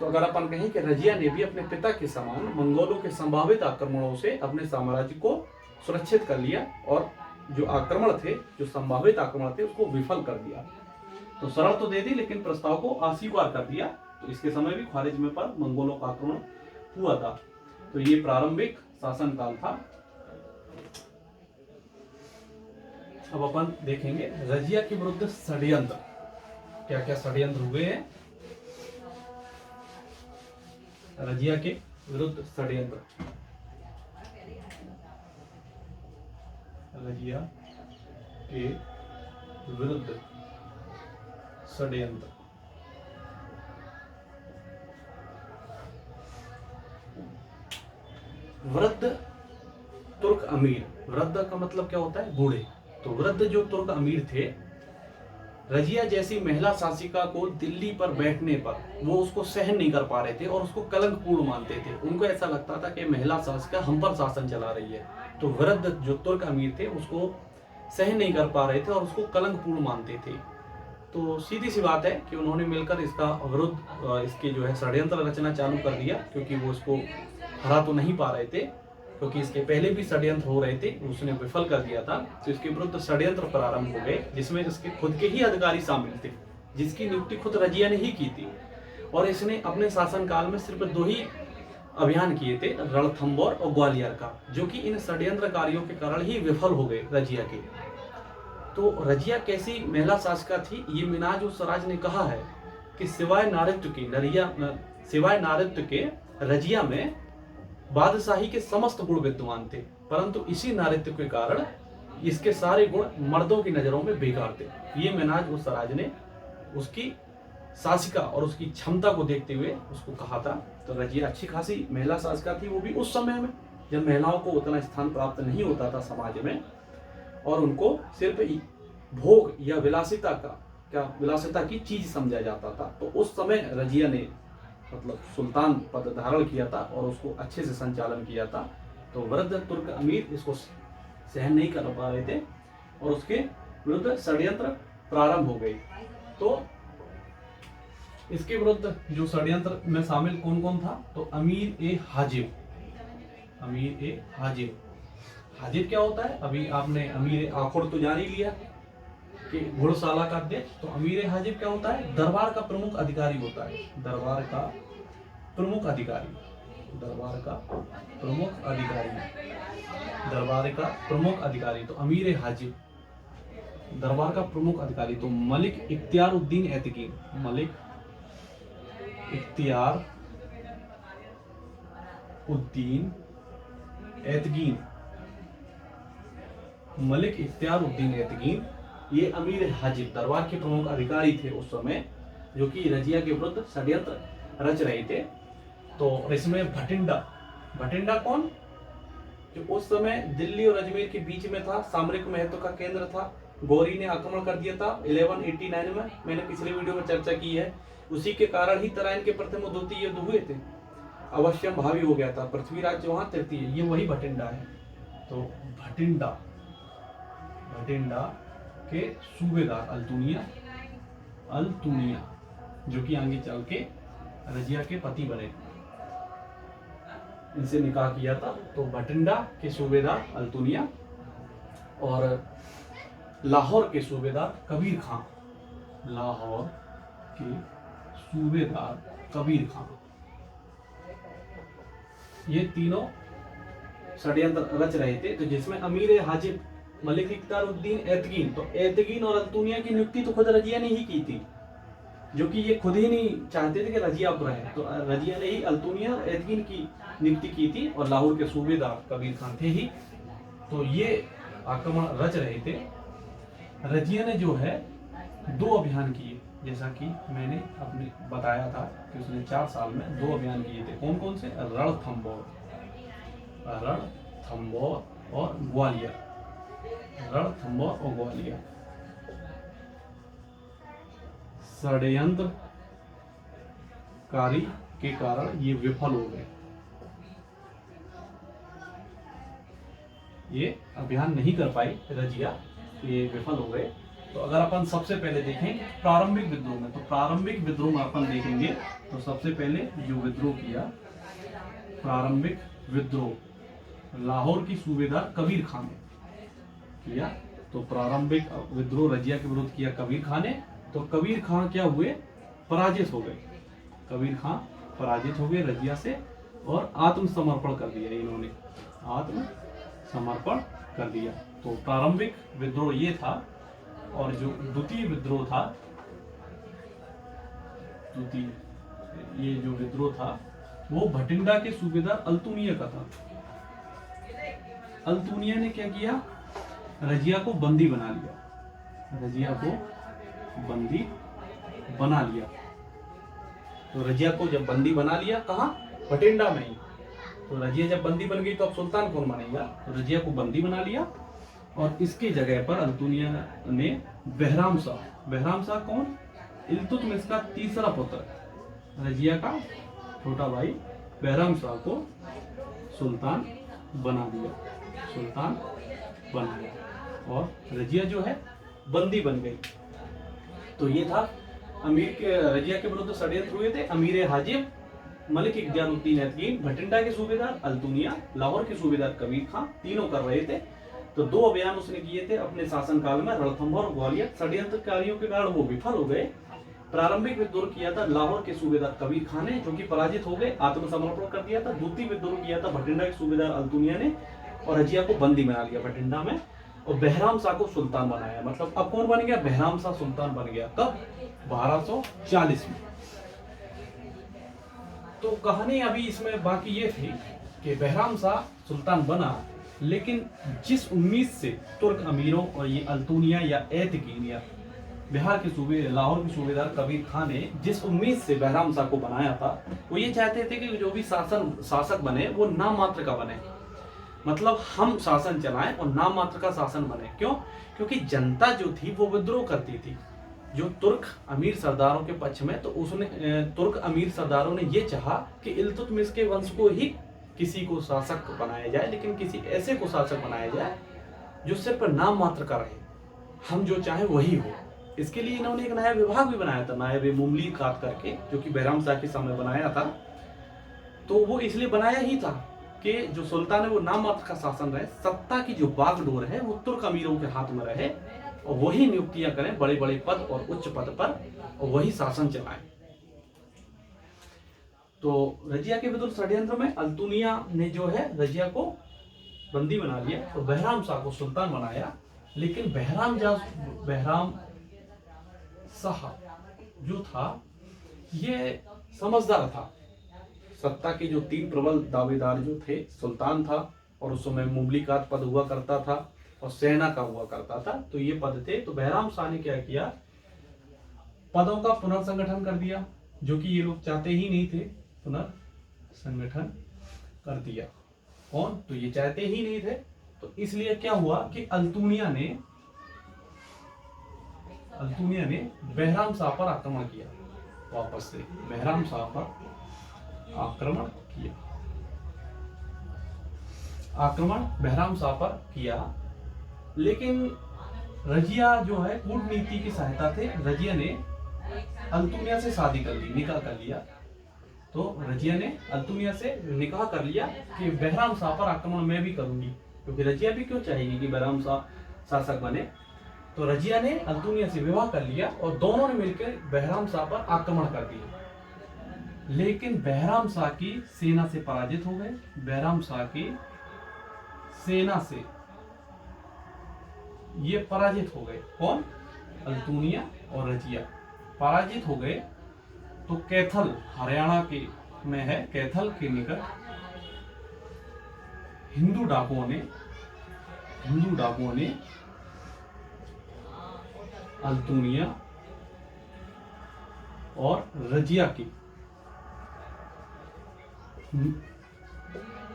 तो अगर अपन कहें कि रजिया ने भी अपने पिता के समान मंगोलों के संभावित आक्रमणों से अपने साम्राज्य को सुरक्षित कर लिया और जो आक्रमण थे, जो संभावित आक्रमण थे, उसको विफल कर दिया। तो शरण तो दे दी लेकिन प्रस्ताव को अस्वीकार कर दिया। तो इसके समय भी ख्वारिज्म पर मंगोलों का आक्रमण हुआ था। तो ये प्रारंभिक शासनकाल था। अब अपन देखेंगे रजिया के विरुद्ध षड्यंत्र, क्या क्या षड्यंत्र हुए हैं। रजिया के विरुद्ध षड्यंत्र, रजिया के विरुद्ध षड्यंत्र। वृद्ध तुर्क अमीर, वृद्ध का मतलब क्या होता है? बूढ़े। तो वृद्ध जो तुर्क अमीर थे, रजिया जैसी महिला शासिका को दिल्ली पर बैठने पर वो उसको सहन नहीं कर पा रहे थे और उसको कलंकपूर्ण मानते थे। उनको ऐसा लगता था कि महिला शासिका हम पर शासन चला रही है। तो वृद्ध जो तुर्क अमीर थे उसको सहन नहीं कर पा रहे थे और उसको कलंकपूर्ण मानते थे। तो सीधी सी बात है कि उन्होंने मिलकर इसका विरुद्ध इसके जो है षड्यंत्र रचना चालू कर दिया, क्योंकि वो इसको हरा तो नहीं पा रहे थे, क्योंकि इसके पहले भी षड्यंत्र हो रहे थे, उसने विफल कर दिया था। तो इसके विरुद्ध षड्यंत्र प्रारंभ हो गए, जिसमें इसके खुद के ही अधिकारी शामिल थे, जिसकी नियुक्ति खुद रजिया ने ही की थी। और इसने अपने शासनकाल में सिर्फ 2 ही अभियान किए थे, रणथंभौर और ग्वालियर का, जो कि इन षड्यंत्रकारियों के कारण ही विफल हो गए रजिया के। तो रजिया कैसी महिला शासिका थी, ये मिनाज उस स्वराज ने कहा है कि सिवाय नारित्व के रजिया में बादशाही के समस्त गुण विद्यमान थे, परंतु इसी नारित्व के कारण इसके सारे गुण मर्दों की नजरों में बेकार थे। ये मिनाज उस स्वराज ने उसकी शासिका और उसकी क्षमता को देखते हुए उसको कहा था। तो रजिया अच्छी खासी महिला शासिका थी, वो भी उस समय में जब महिलाओं को उतना स्थान प्राप्त नहीं होता था समाज में, और उनको सिर्फ भोग या विलासिता की चीज समझा जाता था। तो उस समय रजिया ने मतलब सुल्तान पद धारण किया था और उसको अच्छे से संचालन किया था। तो वृद्ध तुर्क अमीर इसको सहन नहीं कर पा रहे थे और उसके विरुद्ध षड्यंत्र प्रारंभ हो गई। तो इसके विरुद्ध जो षड्यंत्र में शामिल कौन कौन था? तो अमीर ए हाजिब। हाजिब क्या होता है? अभी आपने अमीर आखुड़ तो जान ही लिया कि घुड़शाला का अध्यक्ष। तो अमीर हाजिब क्या होता है? दरबार का प्रमुख अधिकारी होता है। दरबार का प्रमुख अधिकारी। तो अमीर हाजिब दरबार का प्रमुख अधिकारी। तो मलिक इख्तियारुद्दीन ऐतकीन, मलिक इख्तियारुद्दीन ऐतकीन, ये अमीर हाजिब दरबार के प्रमुख अधिकारी थे उस समय, जो कि रजिया के विरुद्ध षड्यंत्र रच रहे थे। तो इसमें भटिंडा कौन? जो उस समय दिल्ली और अजमेर के बीच में था, सामरिक महत्व का केंद्र था। गौरी ने आक्रमण कर दिया था 1189 में, मैंने पिछले वीडियो में चर्चा की है। उसी के कारण ही तराइन के प्रथम और द्वितीय युद्ध हुए थे। अवश्यम भावी हो गया था, पृथ्वीराज वहां तृतीय, ये वही भटिंडा है। तो भटिंडा के सूबेदार अल्तुनिया, जो कि आगे चल के रजिया के पति बने, इनसे निकाह किया था। तो भटिंडा के सूबेदार अल्तुनिया और लाहौर के सूबेदार कबीर खां, ये तीनों षड्यंत्र रच रहे थे। तो जिसमें अमीर हाजिब, मलिक इख्तियारुद्दीन ऐतकीन, तो ऐतकीन और अल्तुनिया की नियुक्ति तो खुद रजिया ने ही की थी, जो कि ये खुद ही नहीं चाहते थे कि रजिया अब रहे। तो रजिया ने ही अल्तुनिया और ऐतकीन की नियुक्ति की थी, और लाहौर के सूबेदार कबीर खान थे ही। तो ये आक्रमण रच रहे थे। रजिया ने जो है 2 अभियान किए, जैसा कि मैंने अपने बताया था कि उसने 4 साल में 2 अभियान किए थे। कौन कौन से? रणथंभौर और ग्वालियर। षड्यंत्रकारी के कारण ये विफल हो गए, ये अभियान नहीं कर पाई रजिया, ये विफल हो गए। तो अगर अपन सबसे पहले देखें प्रारंभिक विद्रोह में, तो प्रारंभिक विद्रोह में अपन देखेंगे तो सबसे पहले जो विद्रोह किया, प्रारंभिक विद्रोह लाहौर की सूबेदार कबीर खान ने किया। तो प्रारंभिक विद्रोह रजिया के विरुद्ध किया कबीर खान ने। तो कबीर खान क्या हुए? पराजित हो गए। कबीर खान पराजित हो गए रजिया से और आत्मसमर्पण कर दिया इन्होंने, आत्मसमर्पण कर दिया। तो प्रारंभिक विद्रोह ये था। और जो द्वितीय विद्रोह था, ये जो विद्रोह था वो भटिंडा के सूबेदार अल्तुनिया का था। अल्तुनिया ने क्या किया, रजिया को बंदी बना लिया, रजिया को बंदी बना लिया। तो रजिया को जब बंदी बना लिया, कहाँ, भटिंडा में ही। तो रजिया जब बंदी बन गई तो अब सुल्तान कौन बनेगा, तो रजिया को बंदी बना लिया और इसकी जगह पर अल्तुनिया ने बहराम शाह कौन, इल्तुतमिश का तीसरा पुत्र, रजिया का छोटा भाई बहराम शाह को सुल्तान बना दिया, सुल्तान बना दिया और रजिया जो है बंदी बन गई। तो ये था अमीर के रजिया के विरुद्ध षड्यंत्र हुए थे। अमीर हाजिब, मलिक इख्तियारुद्दीन ऐतकीन, भटिंडा के सूबेदार अल्तुनिया, लाहौर के सूबेदार कबीर खां, तीनों कर रहे थे। तो 2 अभियान उसने किए थे अपने शासनकाल में, रणथंभौर और ग्वालियर। षड्यंत्रकारियों के कारण वो विफल हो गए। प्रारंभिक विद्रोह किया था लाहौर के सूबेदार कबीर खां ने, जो कि पराजित हो गए, आत्मसमर्पण कर दिया था। द्वितीय विद्रोह किया था भटिंडा के सूबेदार अल्तुनिया ने और रजिया को बंदी बना लिया भटिंडा में और बहराम शाह को सुल्तान बनाया। मतलब अब कौन बन गया, बहराम शाह सुल्तान बन गया। कब, 1240 में। तो कहानी अभी इसमें बाकी ये थी कि बहराम शाह सुल्तान बना, लेकिन जिस उम्मीद से तुर्क अमीरों और ये अल्तुनिया या ऐतकीन या बिहार के सूबे लाहौर के सूबेदार कबीर खां ने जिस उम्मीद से बहराम शाह को बनाया था, वो ये चाहते थे कि जो भी शासक बने वो नाम मात्र का बने। मतलब हम शासन चलाएं और नाम मात्र का शासन बने। क्यों? क्योंकि जनता जो थी वो विद्रोह करती थी जो तुर्क अमीर सरदारों के पक्ष में। तो उसने तुर्क अमीर सरदारों ने ये चाहा कि इल्तुतमिश के वंश को ही किसी को शासक बनाया जाए, लेकिन किसी ऐसे को शासक बनाया जाए जो सिर्फ नाम मात्र का रहे, हम जो चाहे वही हो। इसके लिए इन्होंने एक नया विभाग भी बनाया था, नायब मुमलिकात करके, जो कि बहराम शाह के समय बनाया था। तो वो इसलिए बनाया ही था कि जो सुल्तान है वो नाम मात्र का शासन रहे, सत्ता की जो बागडोर है वो तुर्क अमीरों के हाथ में रहे और वही नियुक्तियां करें बड़े बड़े पद और उच्च पद पर और वही शासन चलाएं। तो रजिया के विरुद्ध षड्यंत्र में अल्तुनिया ने जो है रजिया को बंदी बना लिया और बहराम शाह को सुल्तान बनाया। लेकिन बहराम शाह जो था ये समझदार था। सत्ता के जो 3 प्रबल दावेदार जो थे, सुल्तान था और उस समय मुमलिकात पद हुआ करता था और सेना का हुआ करता था, तो ये पद थे। तो बहराम शाह ने क्या किया, पदों का पुनर्संगठन कर दिया, जो कि ये लोग चाहते ही नहीं थे। पुनर्संगठन कर दिया। कौन? तो ये चाहते ही नहीं थे। तो इसलिए क्या हुआ कि अल्तुनिया ने बहराम शाह पर आक्रमण किया। वापस से बहराम शाह पर आक्रमण किया, बहराम शाह पर किया। लेकिन रजिया जो है कूटनीति की सहायता से रजिया ने अल्तुनिया से शादी कर ली, निकाह कर लिया। तो रजिया ने अल्तुनिया से निकाह कर लिया कि बहराम शाह पर आक्रमण मैं भी करूंगी, क्योंकि रजिया भी क्यों चाहेगी कि बहराम शाह शासक बने। तो रजिया ने अल्तुनिया से विवाह कर लिया और दोनों ने मिलकर बहराम शाह पर आक्रमण कर दिया। लेकिन बहराम शाह की सेना से पराजित हो गए। बहराम शाह की सेना से ये पराजित हो गए। कौन? अल्तुनिया और रजिया पराजित हो गए। तो कैथल, हरियाणा के में है, कैथल के निकट हिंदू डाकुओं ने अल्तुनिया और रजिया की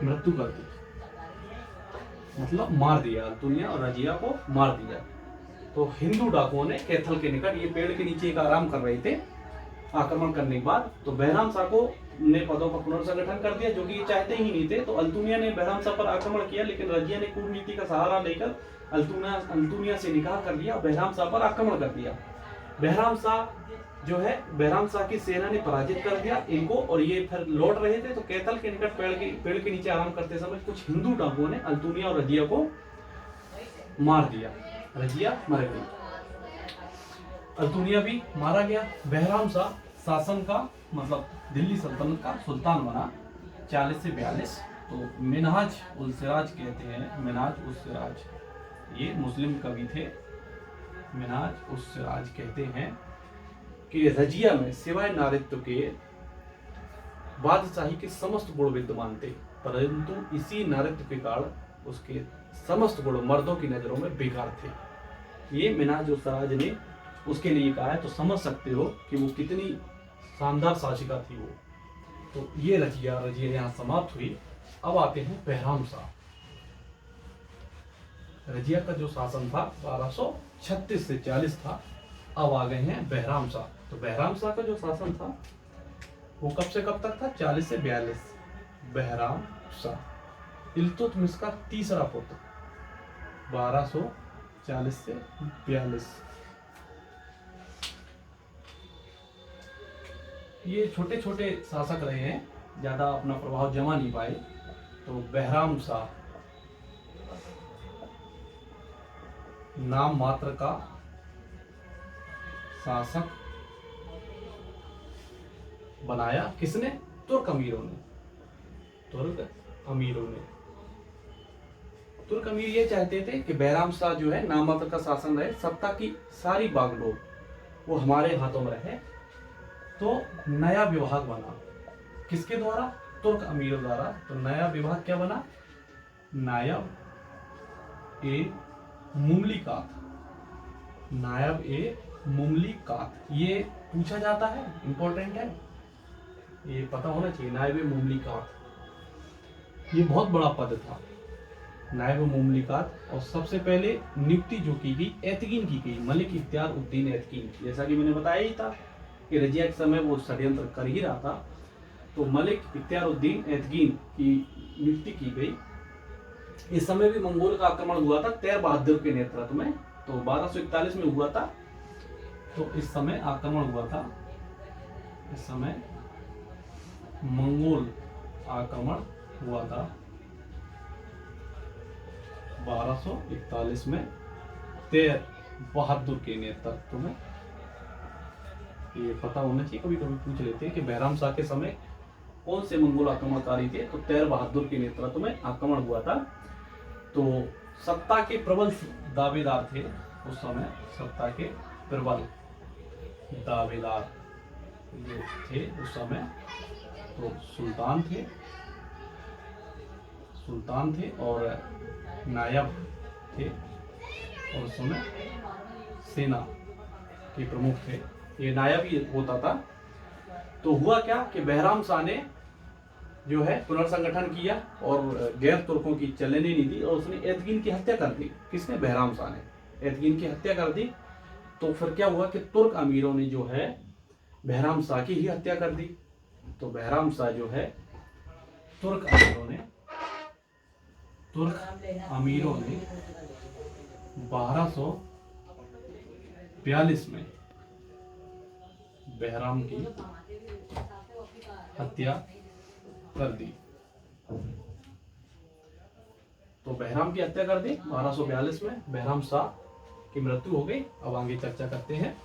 मृत्यु कर दी, मतलब मार दिया। अल्तुनिया और रजिया को मार दिया। तो हिंदू डाकुओं ने कैथल के निकट, ये पेड़ के नीचे एक आराम कर रहे थे आक्रमण करने के बाद, तो बहराम शाह को ने पदों का पुनर्संगठन कर दिया, जो कि ये चाहते ही नहीं थे। तो अल्तुनिया ने बहराम शाह पर आक्रमण किया, लेकिन रजिया ने कूटनीति का सहारा लेकर अल्तुनिया से निकाह कर लिया और बहराम शाह पर आक्रमण कर दिया। बहराम शाह की सेना ने पराजित कर दिया इनको और ये फिर लौट रहे थे। तो कैथल के निकट पेड़ के नीचे आराम करते समय कुछ हिंदू डाकुओं ने अल्तुनिया और रजिया को मार दिया। रजिया मर गई, अल्तुनिया भी मारा गया। बहराम शाह शासन का मतलब दिल्ली सल्तनत का सुल्तान बना 40 से 42। तो मिनहाज उल सिराज कहते हैं, मिनहाज उल सिराज ये मुस्लिम कवि थे। मिनहाज उल सिराज कहते हैं कि रजिया में सिवाय नारित्व के बादशाही के समस्त गुण विद्यमान थे, परंतु इसी नारद के कारण उसके समस्त गुण मर्दों की नजरों में बेकार थे। ये मिन्हाज उस राज ने उसके लिए कहा है, तो समझ सकते हो कि वो कितनी शानदार शासिका थी वो। तो ये रजिया यहाँ समाप्त हुई। अब आते हैं बहराम शाह। रजिया का जो शासन था 1236 से 40 था। अब आ गए हैं बहराम शाह। तो बहराम शाह का जो शासन था वो कब से कब तक था? 40 से 42। बहराम शाह इल्तुतमिश का तीसरा पुत्र, 1240 से 42। ये छोटे छोटे शासक रहे हैं, ज्यादा अपना प्रभाव जमा नहीं पाए। तो बहराम शाह नाम मात्र का शासक बनाया किसने? तुर्क अमीरों ने। तुर्क अमीरों ने, तुर्क अमीर ये चाहते थे कि बहराम शाह जो है नाम मात्र का शासन रहे, सत्ता की सारी बागडोर वो हमारे हाथों में रहे। तो नया विभाग बना, किसके द्वारा? तुर्क अमीरों द्वारा। तो नया विभाग क्या बना? नायब ए मुमलिकात। नायब ए मुमलिकात, ये पूछा जाता है, इंपॉर्टेंट है, ये पता होना चाहिए। नायब ए मुमलिकात ये बहुत बड़ा पद था, नायब मुमलिकात। और सबसे पहले नियुक्ति जो की गई एतकीन की गई, मलिक इख्तियार उद्दीन एतकीन। जैसा कि मैंने बताया ही था कि रजिया के समय वो षड्यंत्र कर ही रहा था, तो मलिक इख्तियार उद्दीन एतकीन की नियुक्ति की गई। इस समय भी मंगोल का आक्रमण हुआ था तैर बहादुर के नेतृत्व में, तो 1241 में हुआ था। तो इस समय आक्रमण हुआ था, इस समय मंगोल आक्रमण हुआ था 1241 में तैर बहादुर के नेतृत्व में। ये पता होना चाहिए, कभी कभी पूछ लेते हैं कि बहराम शाह के समय कौन से मंगोल आक्रमणकारी थे। तो तैर बहादुर के नेतृत्व में आक्रमण हुआ था। तो सत्ता के प्रबल दावेदार थे उस समय, सत्ता के प्रबल दावेदार जो थे उस समय, तो सुल्तान थे और नायब थे, और उस समय सेना के प्रमुख थे। ये नायब ही होता था। तो हुआ क्या कि बहराम शाह ने जो है पुनर्संगठन किया और गैर तुर्कों की चलने नहीं दी, और उसने एतकीन की हत्या कर दी। किसने? बहराम शाह ने एतकीन की हत्या कर दी। तो फिर क्या हुआ कि तुर्क अमीरों ने जो है बहराम शाह की ही हत्या कर दी। तो बहराम शाह जो है तुर्क अमीरों ने 1242 में बहराम की हत्या कर दी। तो बहराम की हत्या कर दी 1242 में, बहराम शाह की मृत्यु हो गई। अब आगे चर्चा करते हैं।